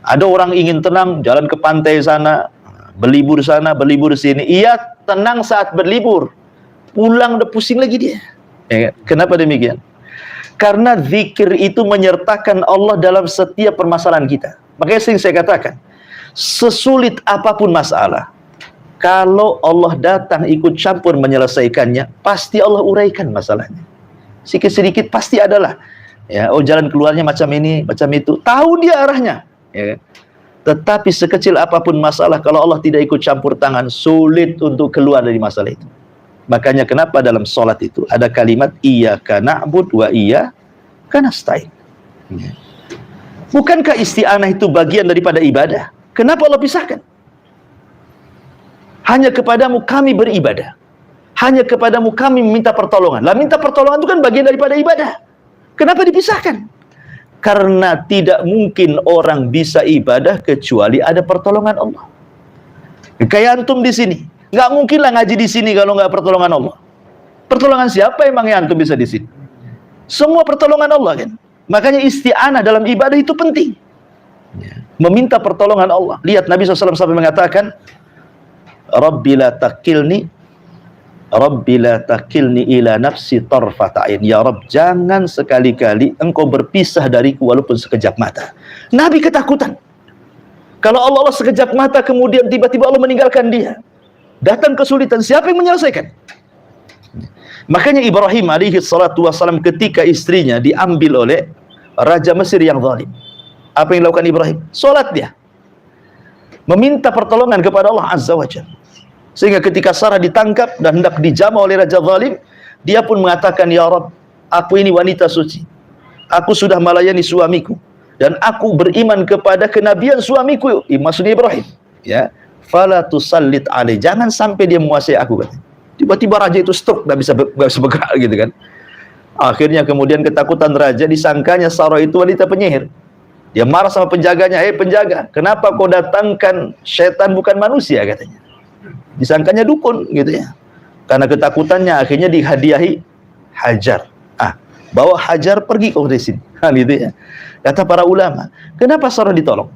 [SPEAKER 2] Ada orang ingin tenang, jalan ke pantai sana, berlibur sana, berlibur sini. Ia tenang saat berlibur, pulang udah pusing lagi dia. Ya. Kenapa demikian? Karena zikir itu menyertakan Allah dalam setiap permasalahan kita. Makanya sering saya katakan, sesulit apapun masalah, kalau Allah datang ikut campur menyelesaikannya, pasti Allah uraikan masalahnya. Sedikit-sedikit pasti adalah, ya, oh jalan keluarnya macam ini, macam itu. Tahu dia arahnya. Ya. Tetapi sekecil apapun masalah, kalau Allah tidak ikut campur tangan, sulit untuk keluar dari masalah itu. Makanya kenapa dalam sholat itu ada kalimat iyyaka na'budu wa iyyaka nasta'in. Ya. Bukankah isti'anah itu bagian daripada ibadah? Kenapa Allah pisahkan? Hanya kepadamu kami beribadah, hanya kepadamu kami meminta pertolongan. Lah, minta pertolongan itu kan bagian daripada ibadah. Kenapa dipisahkan? Karena tidak mungkin orang bisa ibadah kecuali ada pertolongan Allah. Kayak antum di sini, nggak mungkin lah ngaji di sini kalau nggak pertolongan Allah. Pertolongan siapa emangnya antum bisa di sini? Semua pertolongan Allah kan. Makanya isti'anah dalam ibadah itu penting. Meminta pertolongan Allah. Lihat Nabi SAW sampai mengatakan, Rabbi la takilni ila nafsi tarfata'in. Ya Rabb, jangan sekali-kali engkau berpisah dariku walaupun sekejap mata. Nabi ketakutan. Kalau Allah sekejap mata kemudian tiba-tiba Allah meninggalkan dia, datang kesulitan, siapa yang menyelesaikan? Makanya Ibrahim alaihi salatu wassalam ketika istrinya diambil oleh Raja Mesir yang zalim, apa yang dilakukan Ibrahim? Salat dia, meminta pertolongan kepada Allah Azza wa Jalla. Sehingga ketika Sarah ditangkap dan hendak dijamah oleh Raja zalim, dia pun mengatakan, ya Rabb, aku ini wanita suci, aku sudah melayani suamiku, dan aku beriman kepada kenabian suamiku, maksudnya Ibrahim. Ya, fala tusallit alai, jangan sampai dia menguasai aku. Tiba-tiba raja itu stroke, nggak bisa bergerak gitu kan. Akhirnya kemudian ketakutan raja, disangkanya Sarah itu wanita penyihir. Dia marah sama penjaganya, penjaga, kenapa kau datangkan setan bukan manusia, katanya. Disangkanya dukun gitu ya. Karena ketakutannya akhirnya dihadiahi Hajar. Bawa Hajar pergi kau dari sini. Gitu ya. Kata para ulama, kenapa Sarah ditolong?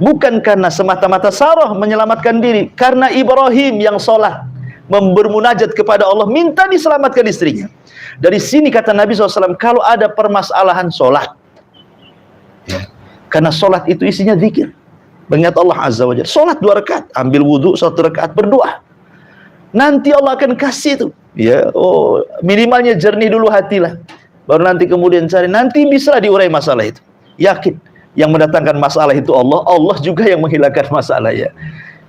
[SPEAKER 2] Bukan karena semata-mata Sarah menyelamatkan diri, karena Ibrahim yang sholat, bermunajat kepada Allah, minta diselamatkan istrinya. Dari sini kata Nabi SAW, kalau ada permasalahan sholat, ya, karena sholat itu isinya zikir, mengingat Allah Azza wa Jalla. Sholat 2 rakaat, ambil wudhu 1 rakaat, berdoa. Nanti Allah akan kasih itu. Ya, oh, minimalnya jernih dulu hatilah. Baru nanti kemudian cari, nanti bisa diurai masalah itu. Yakin, yang mendatangkan masalah itu Allah, Allah juga yang menghilangkan masalah ya.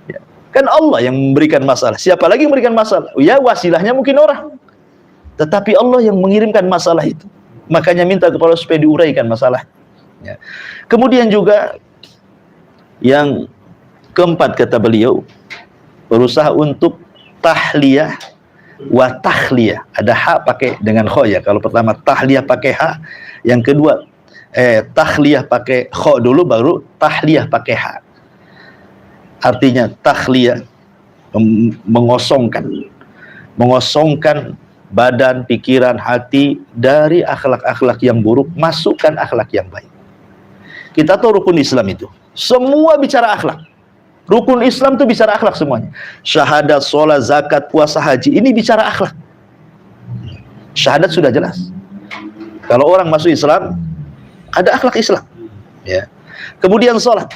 [SPEAKER 2] Ya. Kan Allah yang memberikan masalah. Siapa lagi yang memberikan masalah? Ya, wasilahnya mungkin orang. Tetapi Allah yang mengirimkan masalah itu. Makanya minta kepada Allah supaya diuraikan masalah. Ya. Kemudian juga yang keempat kata beliau, berusaha untuk tahliyah wa takhliyah. Ada ha pakai dengan kho ya. Kalau pertama tahliyah pakai ha, yang kedua Takhliyah pakai kha dulu, baru tahliyah pakai ha. Artinya takhliyah, mengosongkan badan, pikiran, hati dari akhlak-akhlak yang buruk, masukkan akhlak yang baik. Kita tahu rukun Islam itu semua bicara akhlak. Rukun Islam itu bicara akhlak semuanya. Syahadat, sholat, zakat, puasa, haji, ini bicara akhlak. Syahadat sudah jelas. Kalau orang masuk Islam, ada akhlak Islam. Ya. Kemudian sholat.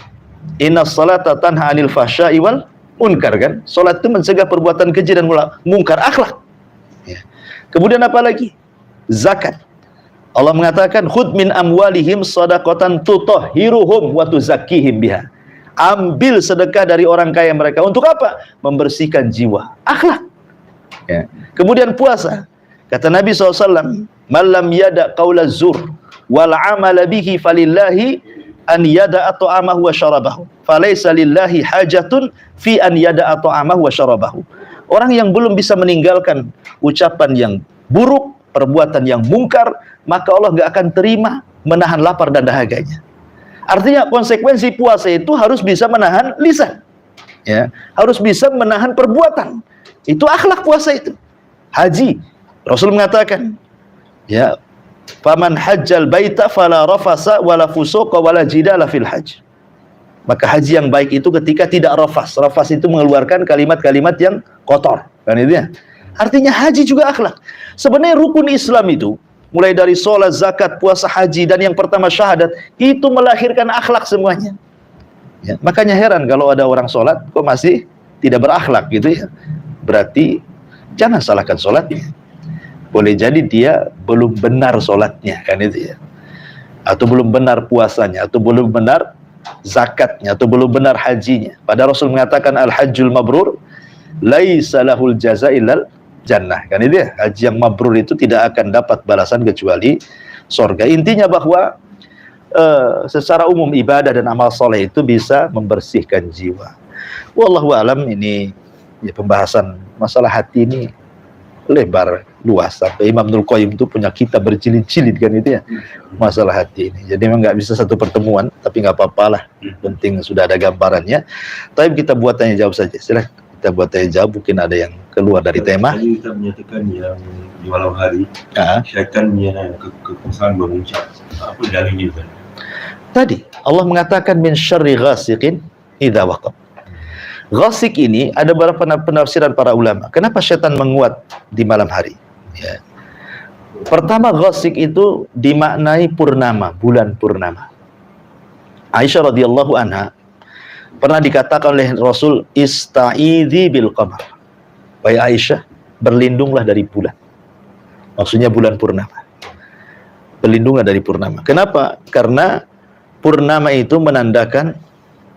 [SPEAKER 2] Inna sholata tanha anil fahsya'i wal munkar, kan? Sholat itu mencegah perbuatan keji dan mungkar, akhlak. Ya. Kemudian apa lagi? Zakat. Allah mengatakan, khudh min amwalihim shadaqatan tutahhiruhum wa tuzakkihim biha. Ambil sedekah dari orang kaya mereka. Untuk apa? Membersihkan jiwa. Akhlak. Ya. Kemudian puasa. Kata Nabi SAW, malam yada qawla zur wal amala bihi falillahi an yada'a ta'amahu wa syarabahu falaysa lillahi hajatun fi an yada'a ta'amahu wa syarabahu. Orang yang belum bisa meninggalkan ucapan yang buruk, perbuatan yang mungkar, maka Allah gak akan terima menahan lapar dan dahaganya. Artinya konsekuensi puasa itu harus bisa menahan lisan, ya, harus bisa menahan perbuatan. Itu akhlak puasa itu. Haji, Rasul mengatakan, ya, faman hajjal baita fala rafasa wala fusuqa wala jidala fil hajj. Maka haji yang baik itu ketika tidak rafas. Rafas itu mengeluarkan kalimat-kalimat yang kotor, kan itu ya. Artinya haji juga akhlak. Sebenarnya rukun Islam itu mulai dari sholat, zakat, puasa, haji, dan yang pertama syahadat, itu melahirkan akhlak semuanya. Ya, makanya heran kalau ada orang sholat kok masih tidak berakhlak gitu ya. Berarti jangan salahkan sholatnya. Boleh jadi dia belum benar sholatnya, kan itu ya. Atau belum benar puasanya, atau belum benar zakatnya, atau belum benar hajinya. Padahal Rasul mengatakan al-hajjul mabrur laisa lahul jaza illal jannah, kan itu ya. Haji yang mabrur itu tidak akan dapat balasan kecuali surga. Intinya bahwa secara umum ibadah dan amal soleh itu bisa membersihkan jiwa. Wallahu alam. Ini ya, pembahasan masalah hati ini lebar luas, sampai Imam Ibnul Qayyim itu punya kitab berjilid-jilid, kan itu ya, masalah hati ini. Jadi memang nggak bisa satu pertemuan, tapi nggak apa-apa lah, penting sudah ada gambarannya. Tapi kita buat tanya jawab saja, silahkan kita buat tanya jawab, mungkin ada yang keluar dari tema.
[SPEAKER 1] Tadi kita menyatakan yang di malam hari syaitannya kekuasaan memuncak, apa dalilnya itu? Tadi
[SPEAKER 2] Allah mengatakan min syarri ghasiqin idza waqab. Ghasik ini ada beberapa penafsiran para ulama. Kenapa syaitan menguat di malam hari? Ya. Pertama, ghasik itu dimaknai purnama, bulan purnama. Aisyah radhiyallahu anha pernah dikatakan oleh Rasul, ista'idhi bil qamar. Wahai Aisyah, berlindunglah dari bulan. Maksudnya bulan purnama. Berlindunglah dari purnama. Kenapa? Karena purnama itu menandakan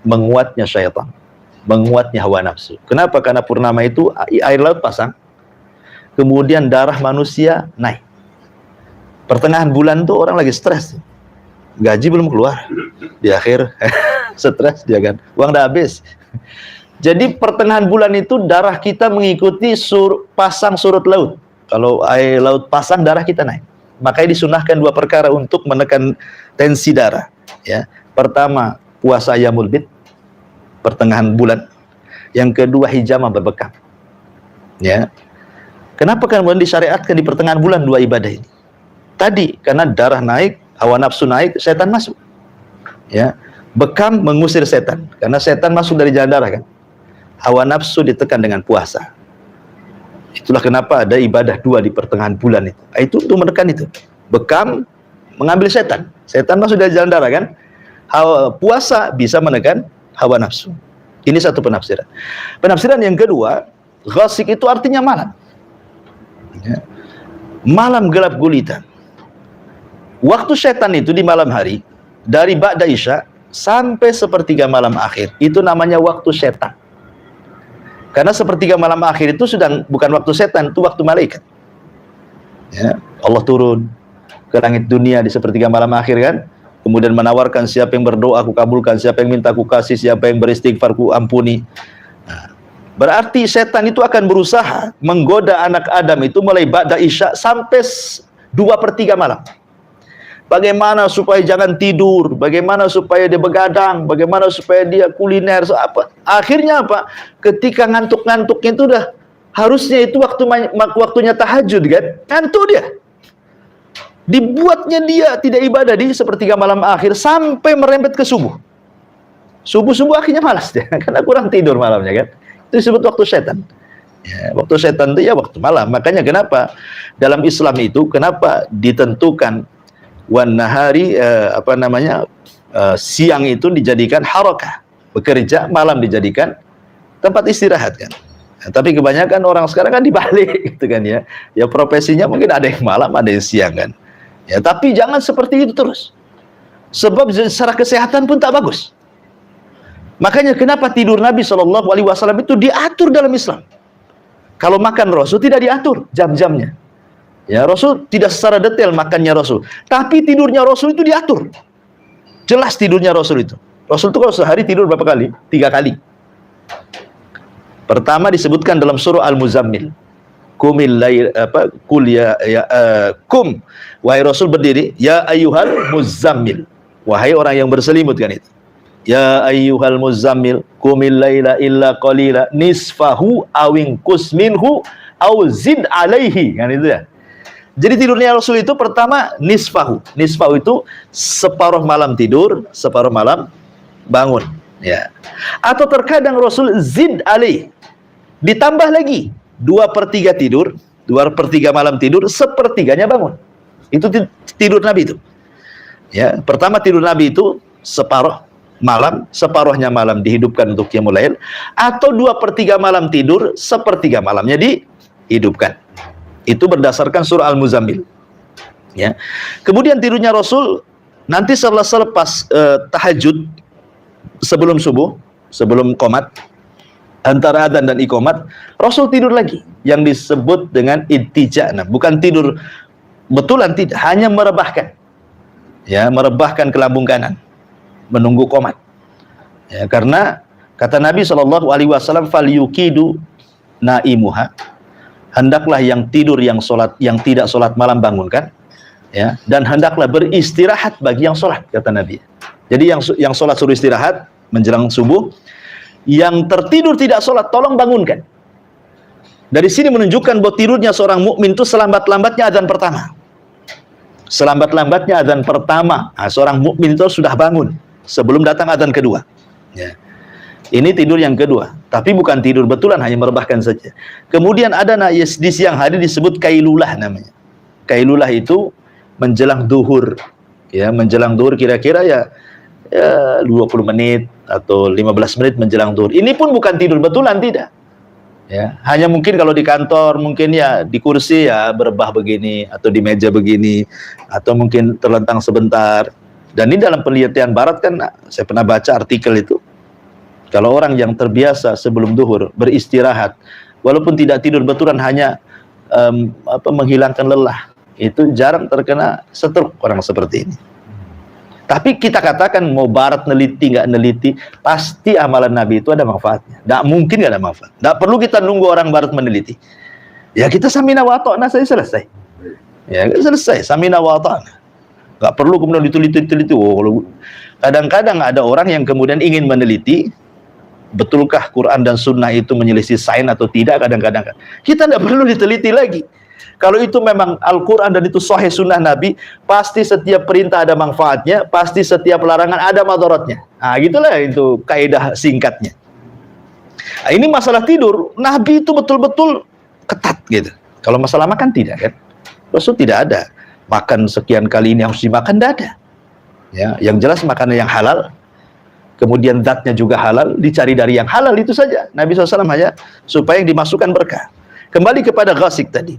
[SPEAKER 2] menguatnya syaitan, menguatnya hawa nafsu. Kenapa? Karena purnama itu air laut pasang, kemudian darah manusia naik. Pertengahan bulan tuh orang lagi stres, gaji belum keluar, di akhir stres dia kan, uang udah habis. Jadi pertengahan bulan itu darah kita mengikuti pasang surut laut. Kalau air laut pasang, darah kita naik. Makanya disunahkan dua perkara untuk menekan tensi darah. Ya, pertama puasa yaumul bid, pertengahan bulan. Yang kedua hijamah berbekam. Ya. Kenapa kemudian disyariatkan di pertengahan bulan dua ibadah ini? Tadi karena darah naik, hawa nafsu naik, setan masuk. Ya. Bekam mengusir setan, karena setan masuk dari jalan darah kan. Hawa nafsu ditekan dengan puasa. Itulah kenapa ada ibadah dua di pertengahan bulan itu. Itu untuk menekan itu. Bekam mengambil setan. Setan masuk dari jalan darah kan. Puasa bisa menekan hawa nafsu. Ini satu penafsiran. Penafsiran yang kedua, ghasik itu artinya malam. Ya. Malam gelap gulita. Waktu setan itu di malam hari, dari ba'da isya sampai sepertiga malam akhir, itu namanya waktu setan. Karena sepertiga malam akhir itu sudah bukan waktu setan, itu waktu malaikat. Ya. Allah turun ke langit dunia di sepertiga malam akhir kan, kemudian menawarkan siapa yang berdoa aku kabulkan, siapa yang minta aku kasih, siapa yang beristighfar aku ampuni. Nah, berarti setan itu akan berusaha menggoda anak Adam itu mulai ba'da isya sampai 2/3 malam. Bagaimana supaya jangan tidur, bagaimana supaya dia begadang, bagaimana supaya dia kuliner, apa. Akhirnya apa? Ketika ngantuk-ngantuknya itu udah harusnya itu waktunya tahajud kan? Ngantuk dia. Dibuatnya dia tidak ibadah di sepertiga malam akhir sampai merembet ke subuh. Subuh-subuh akhirnya malas dia karena kurang tidur malamnya kan. Itu disebut waktu setan. Ya, waktu setan itu ya waktu malam. Makanya kenapa dalam Islam itu kenapa ditentukan wan nahari siang itu dijadikan harakah, bekerja, malam dijadikan tempat istirahat kan. Nah, tapi kebanyakan orang sekarang kan dibalik gitu kan ya. Ya profesinya mungkin ada yang malam, ada yang siang kan. Ya tapi jangan seperti itu terus. Sebab secara kesehatan pun tak bagus. Makanya kenapa tidur Nabi SAW itu diatur dalam Islam. Kalau makan Rasul tidak diatur jam-jamnya. Ya, Rasul tidak secara detail makannya Rasul, tapi tidurnya Rasul itu diatur. Jelas tidurnya Rasul itu. Rasul itu kalau sehari tidur berapa kali? 3 kali. Pertama disebutkan dalam surah Al-Muzammil. Qumil lail kum. Wahai Rasul berdiri, ya ayyuhal muzammil. Wahai orang yang berselimut kan itu. Ya ayyuhal muzammil, qumil laila illa qalila nisfahu awin kusminhu aw zid alaihi. Kan itu ya. Jadi tidurnya Rasul itu pertama nisfahu. Nisfahu itu separuh malam tidur, separuh malam bangun. Ya. Atau terkadang Rasul zid alaih. Ditambah lagi 2/3 tidur, 2/3 malam tidur, sepertiganya bangun. Itu tidur Nabi itu. Ya, pertama tidur Nabi itu separuh malam, separuhnya malam dihidupkan untuk qiyamul lail, atau 2/3 malam tidur, sepertiga malamnya dihidupkan. Itu berdasarkan surah Al-Muzammil. Ya. Kemudian tidurnya Rasul nanti selepas tahajud sebelum subuh, sebelum qomat, antara adzan dan iqamat, Rasul tidur lagi yang disebut dengan ittija. Nah, bukan tidur betulan, tidak, hanya merebahkan. Ya, merebahkan ke lambung kanan menunggu qomat. Ya, karena kata Nabi SAW, fal yuqidu naimuha, hendaklah yang tidur yang tidak sholat malam bangunkan, ya, dan hendaklah beristirahat bagi yang sholat, kata Nabi. Jadi yang sholat suruh istirahat menjelang subuh, yang tertidur tidak sholat tolong bangunkan. Dari sini menunjukkan bahwa tidurnya seorang mukmin itu selambat-lambatnya adzan pertama. Selambat-lambatnya adzan pertama, nah, seorang mukmin itu sudah bangun sebelum datang adzan kedua. Ya. Ini tidur yang kedua, tapi bukan tidur betulan, hanya merebahkan saja. Kemudian ada di siang hari disebut kailulah namanya. Kailulah itu menjelang duhur. Ya, menjelang duhur kira-kira ya 20 menit atau 15 menit menjelang duhur. Ini pun bukan tidur betulan, tidak. Ya, hanya mungkin kalau di kantor mungkin ya di kursi ya berebah begini, atau di meja begini, atau mungkin terlentang sebentar. Dan ini dalam penelitian barat kan, saya pernah baca artikel itu. Kalau orang yang terbiasa sebelum duhur beristirahat, walaupun tidak tidur betulan, hanya menghilangkan lelah, itu jarang terkena stroke orang seperti ini. Tapi kita katakan mau barat neliti nggak neliti, pasti amalan Nabi itu ada manfaatnya. Nggak mungkin nggak ada manfaat. Nggak perlu kita nunggu orang barat meneliti. Ya kita samina wa ta'na saja selesai. Ya selesai, samina wa ta'na. Nggak perlu kemudian diteliti. Oh, kadang-kadang ada orang yang kemudian ingin meneliti, betulkah Quran dan Sunnah itu menyelisih sains atau tidak, kadang-kadang. Kita tidak perlu diteliti lagi. Kalau itu memang Al-Quran dan itu sahih sunnah Nabi, pasti setiap perintah ada manfaatnya, pasti setiap larangan ada madaratnya. Nah, gitulah itu kaidah singkatnya. Nah, ini masalah tidur, Nabi itu betul-betul ketat gitu. Kalau masalah makan tidak kan? Rasul tidak ada makan sekian kali ini harus dimakan, tidak ada. Ya, yang jelas makanan yang halal, kemudian zatnya juga halal, dicari dari yang halal, itu saja. Nabi SAW hanya supaya yang dimasukkan berkah. Kembali kepada ghasik tadi.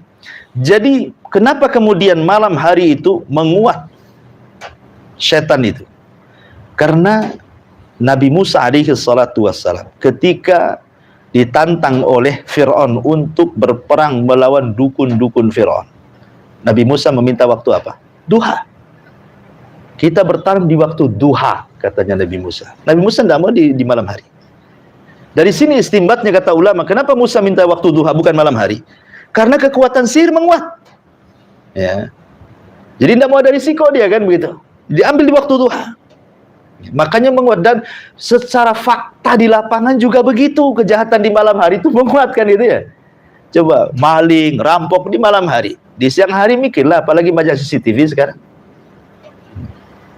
[SPEAKER 2] Jadi kenapa kemudian malam hari itu menguat setan itu? Karena Nabi Musa alaihi salatu wassalam ketika ditantang oleh Fir'aun untuk berperang melawan dukun-dukun Fir'aun, Nabi Musa meminta waktu apa? Duha. Kita bertarung di waktu duha, katanya Nabi Musa. Nabi Musa tidak mau di malam hari. Dari sini istimbatnya kata ulama, kenapa Musa minta waktu duha bukan malam hari? Karena kekuatan sihir menguat. Ya. Jadi tidak mau ada risiko dia kan begitu. Diambil di waktu duha. Makanya menguat, dan secara fakta di lapangan juga begitu, kejahatan di malam hari itu menguatkan itu ya. Coba maling, rampok di malam hari, di siang hari mikirlah, apalagi banyak CCTV sekarang.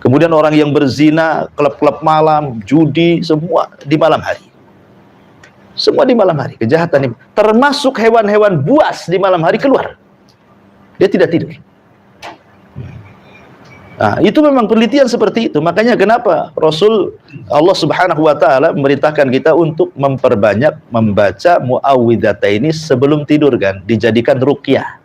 [SPEAKER 2] Kemudian orang yang berzina, klub-klub malam, judi, semua di malam hari. Semua di malam hari, kejahatan ini. Termasuk hewan-hewan buas di malam hari keluar. Dia tidak tidur. Nah, itu memang penelitian seperti itu. Makanya kenapa Rasul Allah Subhanahu wa taala memerintahkan kita untuk memperbanyak membaca muawwidhataini sebelum tidur kan, dijadikan ruqyah.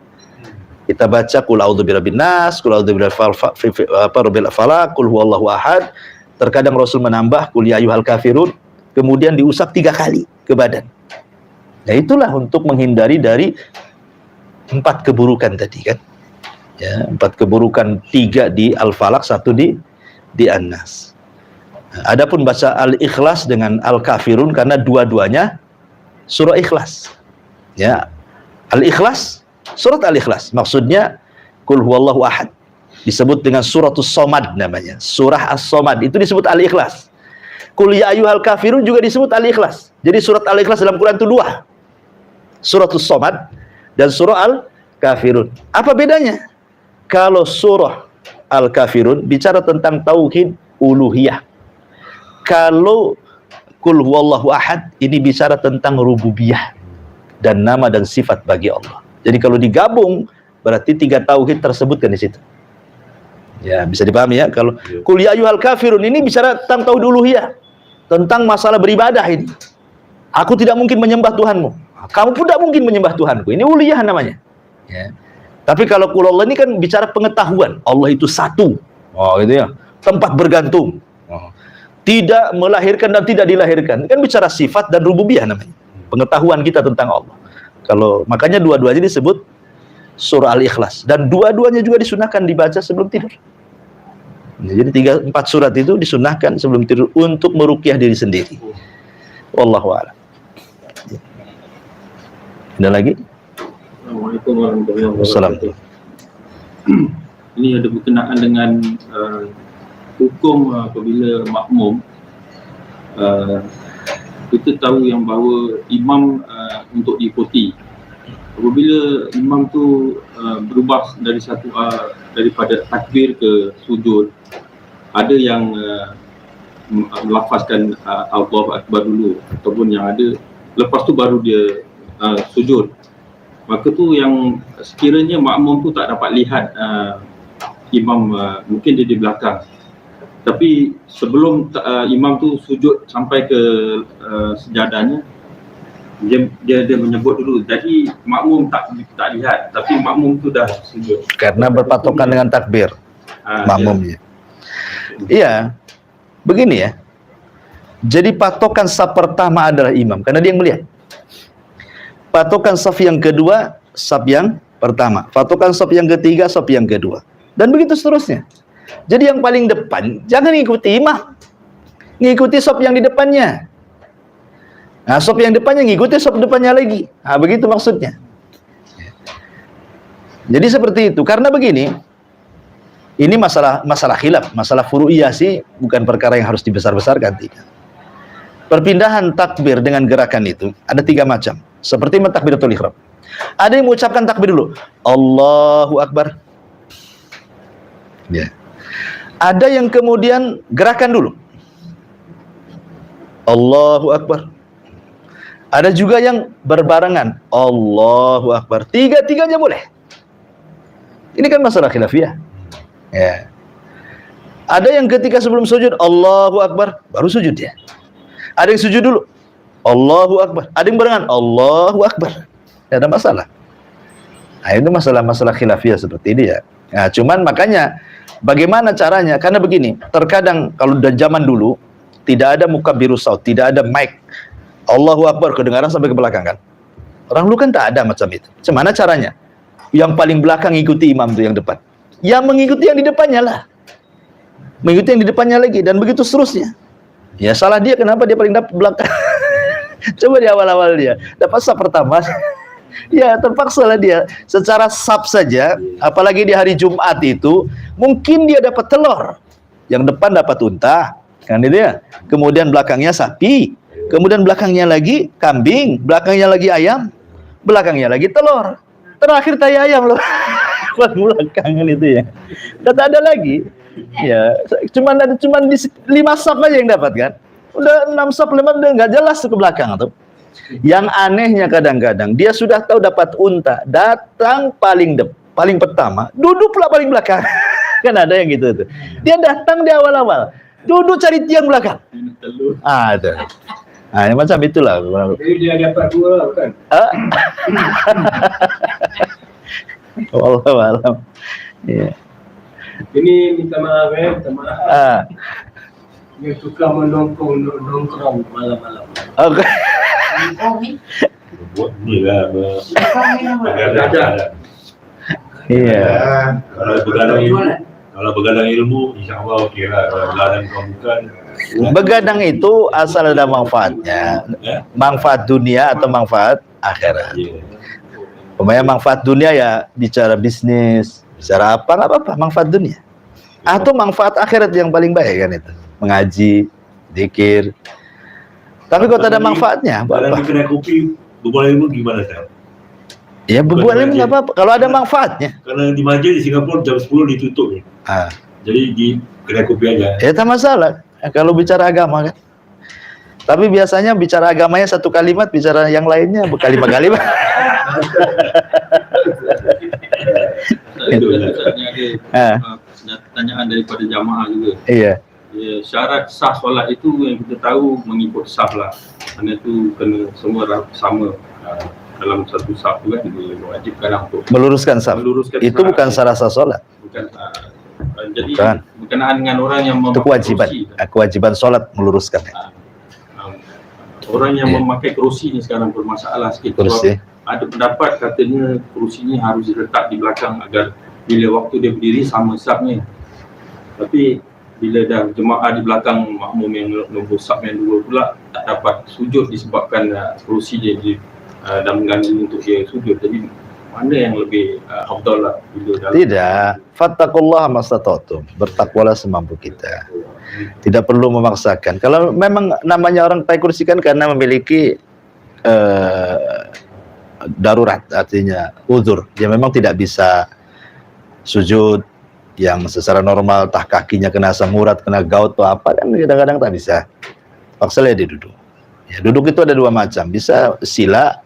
[SPEAKER 2] Kita baca qul a'udzu birabbin nas, qul a'udzu birabbil falaq, qul huwallahu ahad. Terkadang Rasul menambah qul ya ayyuhal kafirun, kemudian diusap 3 kali ke badan. Nah, itulah untuk menghindari dari 4 keburukan tadi kan. Ya, 4 keburukan, 3 di Al-Falaq, 1 di An-Nas. Nah, adapun baca Al-Ikhlas dengan Al-Kafirun karena dua-duanya surah Ikhlas. Ya. Al-Ikhlas, surat Al-Ikhlas. Maksudnya Qul huwallahu ahad. Disebut dengan suratus Somad namanya. Surah As-Somad itu disebut Al-Ikhlas. Qul ya ayyuhal kafirun juga disebut Al-Ikhlas. Jadi surat Al-Ikhlas dalam Quran itu 2. Suratus Somad dan surah Al-Kafirun. Apa bedanya? Kalau surah Al-Kafirun bicara tentang tauhid uluhiyah. Kalau Qul huwallahu ahad ini bicara tentang rububiyah dan nama dan sifat bagi Allah. Jadi kalau digabung berarti 3 tauhid tersebutkan di situ. Ya, bisa dipahami ya. Kalau Qul ya ayyuhal kafirun ini bicara tentang tauhid uluhiyah, tentang masalah beribadah ini. Aku tidak mungkin menyembah Tuhanmu. Kamu pun tidak mungkin menyembah Tuhanku. Ini uluhiyah namanya. Ya. Tapi kalau Qul Allah ini kan bicara pengetahuan. Allah itu satu. Oh, gitu ya. Tempat bergantung. Oh. Tidak melahirkan dan tidak dilahirkan. Kan bicara sifat dan rububiyah namanya. Pengetahuan kita tentang Allah. Kalau makanya dua-duanya disebut surah Al-Ikhlas, dan dua-duanya juga disunahkan dibaca sebelum tidur. Jadi 3-4 surat itu disunahkan sebelum tidur untuk meruqyah diri sendiri. Wallahu a'lam. Ada lagi?
[SPEAKER 3] Assalamualaikum warahmatullahi wabarakatuh. Ini ada berkenaan dengan hukum apabila makmum, kita tahu yang bahawa imam untuk diikuti. Apabila imam tu berubah dari daripada takbir ke sujud, ada yang melafazkan Allahu Akbar dulu, ataupun yang ada lepas tu baru dia sujud. Maka tu yang sekiranya makmum tu tak dapat lihat imam, mungkin dia di belakang, tapi sebelum imam tu sujud sampai ke sejadahnya, dia menyebut dulu. Jadi makmum tak lihat, tapi makmum tu dah sujud
[SPEAKER 2] karena berpatokan dengan takbir makmumnya. Iya, begini ya. Jadi patokan saf pertama adalah imam karena dia yang melihat. Patokan saf yang kedua, saf yang pertama. Patokan saf yang ketiga, saf yang kedua. Dan begitu seterusnya. Jadi yang paling depan, jangan ngikuti imam. Ngikuti saf yang di depannya. Nah, saf yang depannya ngikuti saf depannya lagi. Nah, begitu maksudnya. Jadi seperti itu. Karena begini, ini masalah khilaf, masalah furu'iyah sih, bukan perkara yang harus dibesar-besarkan, tidak. Perpindahan takbir dengan gerakan itu ada 3 macam. Seperti mentakbiratul ihram. Ada yang mengucapkan takbir dulu, Allahu Akbar. Ya. Ada yang kemudian gerakan dulu, Allahu Akbar. Ada juga yang berbarengan, Allahu Akbar. 3-tiganya boleh. Ini kan masalah khilafiyah. Ya. Ada yang ketika sebelum sujud, Allahu Akbar, baru sujud dia. Ada yang sujud dulu, Allahu Akbar. Ada yang barengan, Allahu Akbar. Tidak ada masalah. Nah, itu masalah khilafiyah seperti ini ya. Nah, cuman makanya bagaimana caranya? Karena begini, terkadang kalau dari zaman dulu tidak ada mukabbirus saut, tidak ada mic. Allahu Akbar kedengaran sampai ke belakang kan. Orang dulu kan tak ada macam itu. Bagaimana caranya? Yang paling belakang ikuti imam itu yang depan. Yang mengikuti yang di depannya lah. Mengikuti yang di depannya lagi dan begitu seterusnya. Ya salah dia, kenapa dia paling belakang? Coba di awal-awal dia dapat saf pertama Ya terpaksa lah dia. Secara sab saja, apalagi di hari Jumat itu, mungkin dia dapat telur. Yang depan dapat unta, kan itu ya. Kemudian belakangnya sapi, kemudian belakangnya lagi kambing, belakangnya lagi ayam, belakangnya lagi telur. Terakhir tai ayam loh. Belakangan itu ya. Dan tak ada lagi. Ya, cuman di 5 sab aja yang dapat kan. Udah 6 sab 5 udah nggak jelas ke belakang tuh. Yang anehnya kadang-kadang dia sudah tahu dapat unta, datang paling pertama, duduk pula paling belakang. Kan ada yang gitu tuh. Dia datang di awal-awal, duduk cari tiang belakang. Ada. Nah, macam itulah.
[SPEAKER 4] Jadi dia dapat 2 kan?
[SPEAKER 2] Wallahualam. Iya.
[SPEAKER 4] Ini minta maaf minta maaf. Dia suka nongkrong malam-malam.
[SPEAKER 2] Oke.
[SPEAKER 1] Buat ni lah.
[SPEAKER 2] Iya.
[SPEAKER 1] Kalau begadang ilmu, insyaAllah okey lah. Kalau begadang kau bukan.
[SPEAKER 2] Begadang itu asal ada manfaatnya. Manfaat dunia atau manfaat akhirat. Pokoknya manfaat dunia ya bicara bisnis, bicara apa nggak apa-apa, manfaat dunia. Atau manfaat akhirat yang paling baik kan itu, mengaji, zikir. Tapi kalau tak ada manfaatnya,
[SPEAKER 1] Kalau
[SPEAKER 2] apa?
[SPEAKER 1] kena kopi, berbual ilmu gimana Ustaz?
[SPEAKER 2] Ya berbuat ilmu nggak apa-apa. Kalau ada manfaatnya.
[SPEAKER 1] Karena di Majlis di Singapura jam 10 ditutup ni. Jadi di kedai kopi aja.
[SPEAKER 2] Ya tak masalah. Kalau bicara agama kan. Tapi biasanya bicara agamanya satu kalimat, bicara yang lainnya berkalimat-kalimat.
[SPEAKER 3] Itu ada pertanyaan daripada jamaah juga.
[SPEAKER 2] Iya.
[SPEAKER 3] Ya, syarat sah solat itu yang kita tahu mengikut saf lah. Kerana itu kena semua sama dalam satu saf tu kan, diwajibkan untuk
[SPEAKER 2] Meluruskan saf. Itu bukan syarat sah solat.
[SPEAKER 3] Bukan. Jadi
[SPEAKER 2] Bukan.
[SPEAKER 3] berkenaan dengan orang yang
[SPEAKER 2] Itu
[SPEAKER 3] memakai
[SPEAKER 2] kewajiban.
[SPEAKER 3] kerusi.
[SPEAKER 2] Kewajiban solat meluruskan.
[SPEAKER 3] Orang yang
[SPEAKER 2] Iya.
[SPEAKER 3] memakai kerusi ni sekarang bermasalah sikit.
[SPEAKER 2] Kerusi.
[SPEAKER 3] Sebab ada pendapat katanya kerusi ni harus diletak di belakang agar bila waktu dia berdiri sama safnya. Tapi bila dah jemaah di belakang makmum yang nombor saf yang 2 pula tak dapat sujud disebabkan kerusi dia dah mengganggu untuk dia sujud. Jadi mana yang lebih afdal lah bila dalam
[SPEAKER 2] Tidak. Fattaqullaha mastata'tum. Bertakwalah semampu kita. Tidak perlu memaksakan. Kalau memang namanya orang pakai kursi kan karena memiliki darurat, artinya uzur. Dia memang tidak bisa sujud yang secara normal, tah kakinya kena asam urat, kena gout atau apa kan kadang-kadang tak bisa. Paksa dia duduk. Ya, duduk itu ada 2 macam. Bisa sila,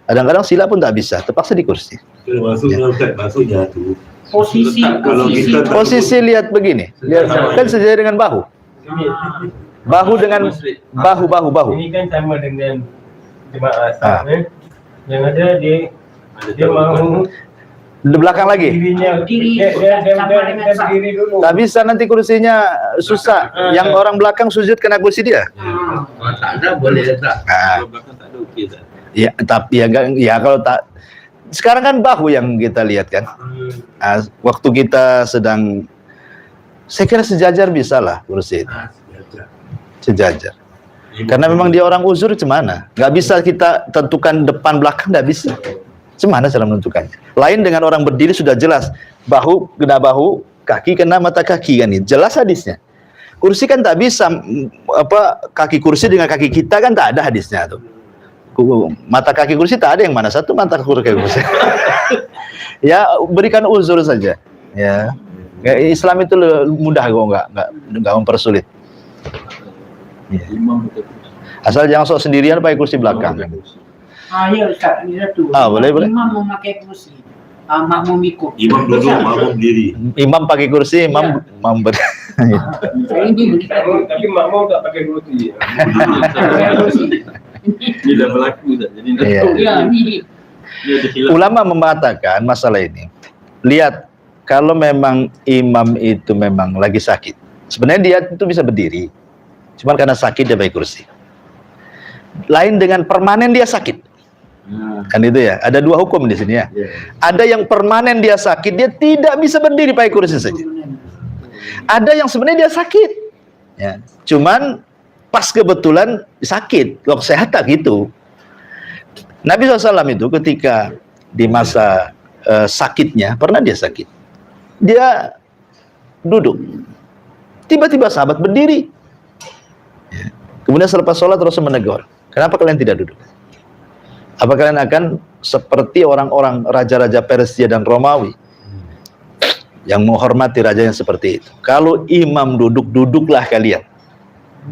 [SPEAKER 2] kadang-kadang sila pun tak bisa, terpaksa di kursi.
[SPEAKER 1] Maksudnya Ustaz, maksudnya tu
[SPEAKER 5] Posisi
[SPEAKER 1] kalau kita tak
[SPEAKER 2] Posisi lihat begini, lihat kan sejajar dengan bahu. Bahu dengan bahu.
[SPEAKER 4] Ini kan sama dengan jemaah sah. Yang ada dia mahu
[SPEAKER 2] Di belakang lagi.
[SPEAKER 4] dirinya
[SPEAKER 5] Diri
[SPEAKER 4] dia
[SPEAKER 5] sama dengan sah.
[SPEAKER 4] berdiri dulu.
[SPEAKER 2] Tak bisa nanti kursinya susah. Yang orang belakang sujud kena kursi dia.
[SPEAKER 5] Ah.
[SPEAKER 4] Tak ada boleh letak.
[SPEAKER 3] kalau belakang tak ada okey tak?
[SPEAKER 2] Ya, tapi ya kalau tak. Sekarang kan bahu yang kita lihat kan. Waktu kita sedang, saya kira sejajar bisa lah kursi itu. Sejajar. Karena memang dia orang uzur cemana. Nggak bisa kita tentukan depan belakang, nggak bisa. Cemana cara menentukannya. Lain dengan orang berdiri sudah jelas. Bahu kena bahu, kaki kena mata kaki kan ini. Jelas hadisnya. Kursi kan tak bisa kaki kursi dengan kaki kita kan tak ada hadisnya tuh. Mata kaki kursi tak ada yang mana satu mata kaki kursi. Ya berikan uzur saja. Ya. Islam itu mudah kok, enggak mempersulit. Ya.
[SPEAKER 3] Imam betul.
[SPEAKER 2] Asal jangan sok sendirian pakai kursi belakang.
[SPEAKER 5] Ya Ustaz, ini satu.
[SPEAKER 2] Boleh.
[SPEAKER 5] Imam memakai kursi, makmum ikut.
[SPEAKER 1] imam duduk, makmum berdiri.
[SPEAKER 2] Imam pakai kursi, imam
[SPEAKER 5] Ini
[SPEAKER 4] Tapi makmum tak pakai kursi.
[SPEAKER 3] Ini dah berlaku tak? Jadi dah
[SPEAKER 2] Iya.
[SPEAKER 3] tahu
[SPEAKER 5] Ya, ini
[SPEAKER 3] dia ada khilaf.
[SPEAKER 2] Ulama mengatakan masalah ini. Lihat, kalau memang imam itu memang lagi sakit, sebenarnya dia itu bisa berdiri, cuman karena sakit dia pakai kursi. Lain dengan permanen dia sakit. Kan itu ya. Ada 2 hukum di sini ya. Ada yang permanen dia sakit, dia tidak bisa berdiri pakai kursi saja. Ada yang sebenarnya dia sakit. Ya. Cuman pas kebetulan sakit, kalau sehat tak gitu. Nabi SAW itu ketika di masa sakitnya, pernah dia sakit, dia duduk, tiba-tiba sahabat berdiri. Ya. Kemudian selepas sholat Rasul menegur, kenapa kalian tidak duduk? Apa kalian akan seperti orang-orang raja-raja Persia dan Romawi yang menghormati raja yang seperti itu? Kalau imam duduk, duduklah kalian,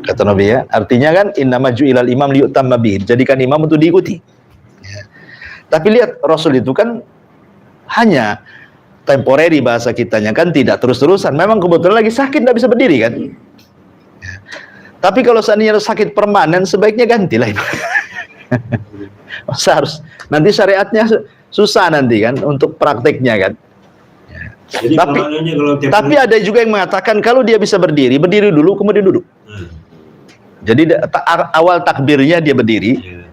[SPEAKER 2] kata Nabi ya. Artinya kan innama ju'ilal imam liyutamma bihi, jadikan imam untuk diikuti ya. Tapi lihat Rasul itu kan hanya temporary, bahasa kitanya kan tidak terus-terusan. Memang kebetulan lagi sakit, tidak bisa berdiri kan ya. Tapi kalau seandainya sakit permanen, sebaiknya gantilah itu. Masa harus, nanti syariatnya susah nanti kan untuk prakteknya kan.
[SPEAKER 1] Jadi
[SPEAKER 2] tapi ada juga yang mengatakan kalau dia bisa berdiri, berdiri dulu kemudian duduk. Jadi awal takbirnya dia berdiri,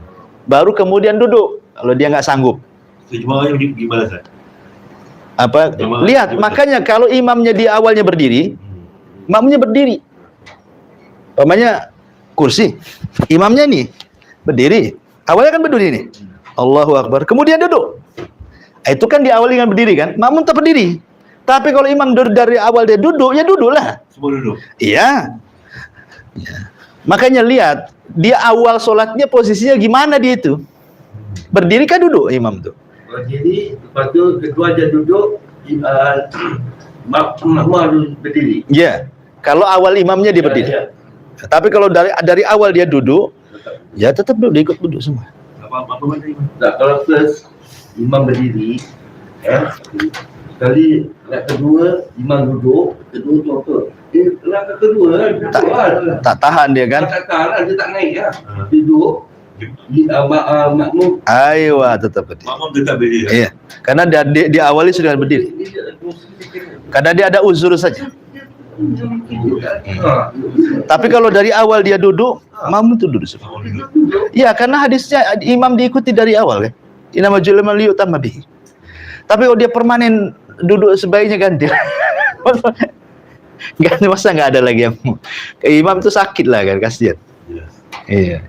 [SPEAKER 2] baru kemudian duduk kalau dia nggak sanggup.
[SPEAKER 1] Jemaahnya gimana, Ustaz?
[SPEAKER 2] Apa? Lihat, makanya kalau imamnya di awalnya berdiri, makmumnya berdiri. Umpamanya kursi, imamnya nih berdiri, awalnya kan berdiri nih, Allahu Akbar, kemudian duduk. Itu kan di awal dengan berdiri kan, makmum tak berdiri. Tapi kalau imam dari awal dia duduk, ya duduklah.
[SPEAKER 1] Semua duduk.
[SPEAKER 2] Iya. Ya. Makanya lihat, dia awal sholatnya posisinya gimana dia itu? Berdiri kah duduk imam tuh?
[SPEAKER 6] Jadi lepas tu kedua dia duduk, makmum harus berdiri.
[SPEAKER 2] Iya. Kalau awal imamnya dia berdiri.
[SPEAKER 6] Ya.
[SPEAKER 2] Tapi kalau dari awal dia duduk, ya tetap duduk, dia ikut duduk semua.
[SPEAKER 1] Apa tadi?
[SPEAKER 6] Tak, kalau first imam berdiri, sekali langkah kedua imam duduk, kedua tu apa? Langkah kedua kan duduk
[SPEAKER 2] Tak tahan dia kan?
[SPEAKER 6] Tak tahan lah, dia tak naik lah. Duduk, makmum.
[SPEAKER 2] Aywa, tetap berdiri.
[SPEAKER 1] Makmum tetap berdiri.
[SPEAKER 2] Iya. Karena di awalnya sudah berdiri. Karena dia ada uzur saja. Tapi kalau dari awal dia duduk, makmum itu duduk semua. Iya, karena hadisnya imam diikuti dari awal kan. Innama ju'ila liyutamma bihi. Tapi kalau dia permanen duduk, sebaiknya ganti. Ganti, masa nggak ada lagi yang mau. Imam itu sakit lah kan, kasihan. Iya.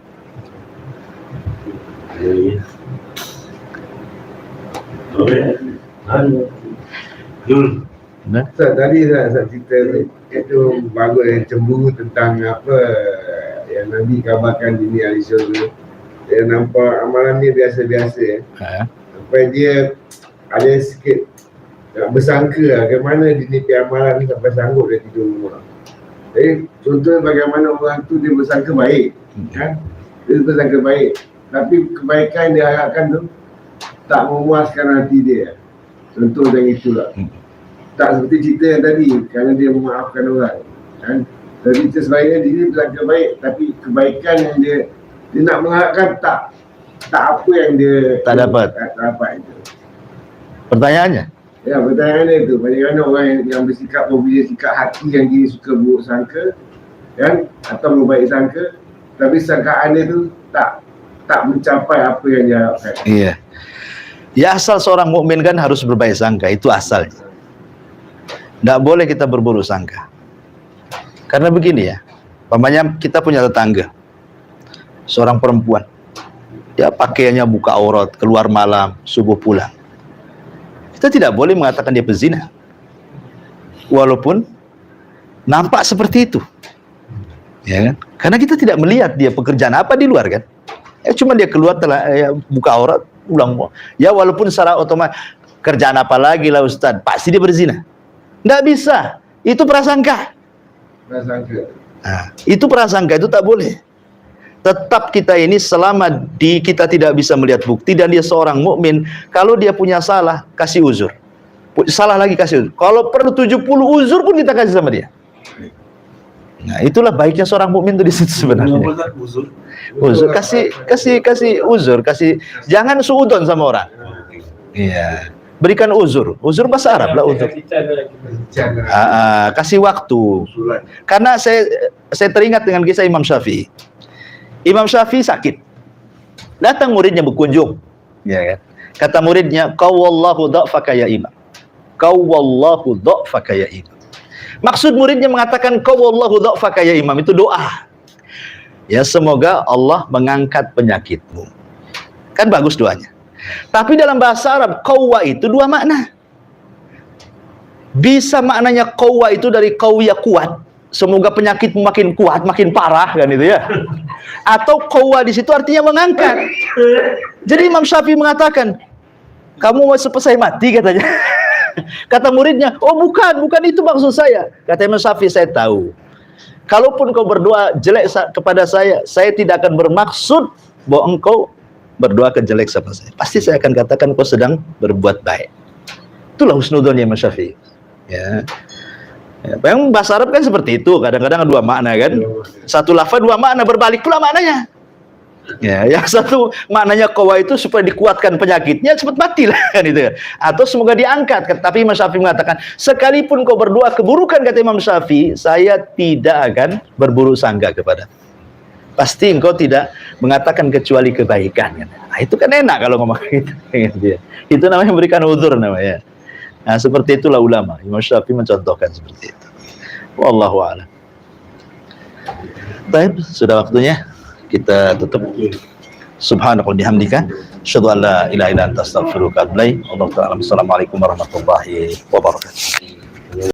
[SPEAKER 1] Jul.
[SPEAKER 7] Ustaz, tadi saya cerita itu bagus yang cemburu tentang apa yang Nabi kabarkan dini ahli syurga. Dia nampak amalan ni biasa-biasa ya. Sampai dia ada sikit tak bersangka lah bagaimana dini amalan ni sampai sanggup dia tidur rumah. Jadi contoh bagaimana orang tu dia bersangka baik kan? Dia bersangka baik, tapi kebaikan dia harapkan tu tak memuaskan hati dia. Contoh yang itulah. Tak seperti cerita yang tadi, kerana dia memaafkan orang kan? Jadi kita sebaiknya diri bersangka baik, tapi kebaikan yang dia nak mengharapkan tak apa yang dia
[SPEAKER 2] tak dapat.
[SPEAKER 7] Tak dapat itu.
[SPEAKER 2] Pertanyaannya?
[SPEAKER 7] Ya, pertanyaannya itu, bagaimana orang yang bersikap berbeza sikap hati yang dia suka buruk sangka kan, atau berbaik sangka, tapi sangkaan dia tu tak mencapai apa yang dia harapkan.
[SPEAKER 2] Iya. Ya, asal seorang mukmin kan harus berbaik sangka, itu asalnya. Tidak boleh kita berburuk sangka. Karena begini ya, umpamanya kita punya tetangga, seorang perempuan, dia pakaiannya buka aurat, keluar malam, subuh pulang. Kita tidak boleh mengatakan dia pezina, walaupun nampak seperti itu, ya kan? Karena kita tidak melihat dia pekerjaan apa di luar kan. Cuma dia keluar buka aurat, pulang. Ya walaupun secara otomatis, kerjaan apa lagi lah Ustaz, pasti dia berzina. Nggak bisa, itu prasangka. Nah, itu prasangka, itu tak boleh. Tetap kita ini selama kita tidak bisa melihat bukti dan dia seorang mukmin, kalau dia punya salah, kasih uzur. Salah lagi kasih uzur. Kalau perlu 70 uzur pun kita kasih sama dia. Nah, itulah baiknya seorang mukmin itu di situ sebenarnya. Uzur, kasih uzur, jangan suudon sama orang. Iya. Berikan uzur. Uzur bahasa Arab lah uzur. Kasih waktu. Karena saya teringat dengan kisah Imam Syafi'i. Imam Syafi'i sakit. Datang muridnya berkunjung. Ya kan? Kata muridnya, "Qawwallahu dha'faka ya imam." Qawwallahu dha'faka ya imam. Maksud muridnya mengatakan qawwallahu dha'faka ya imam, itu doa. Ya, semoga Allah mengangkat penyakitmu. Kan bagus doanya. Tapi dalam bahasa Arab, qawwa itu dua makna. Bisa maknanya qawwa itu dari qawiyah kuat. Semoga penyakitmu makin kuat, makin parah kan itu ya. Atau qawwa di situ artinya mengangkat. Jadi Imam Syafi'i mengatakan, kamu mau selesai mati katanya. Kata muridnya, oh bukan itu maksud saya. Kata Imam Syafi'i, saya tahu. Kalaupun kau berdoa jelek kepada saya tidak akan bermaksud bahwa engkau berdoa jelek sama saya. Pasti saya akan katakan kau sedang berbuat baik. Itulah husnudzonnya Imam Syafi'i. Ya. Yang bahasa Arab kan seperti itu, kadang-kadang dua makna kan. Satu lafaz dua makna, berbalik pula maknanya. Ya, yang satu maknanya qawwa itu supaya dikuatkan penyakitnya cepat mati lah kan itu. Atau semoga diangkat. Tapi Imam Syafi'i mengatakan, sekalipun kau berdoa keburukan, kata Imam Syafi'i, saya tidak akan berburuk sangka kepada. Pasti engkau tidak mengatakan kecuali kebaikan. Nah, itu kan enak kalau ngomong gitu. Itu namanya memberikan uzur namanya. Nah, seperti itulah ulama. Imam Syafi'i mencontohkan seperti itu. Wallahu a'lam. Baik, sudah waktunya kita tutup. Subhanallah bihamdika, asyhadu an la ilaha illa anta astaghfiruka wa atubu ilaik. Wallahu ta'ala. Assalamualaikum warahmatullahi wabarakatuh.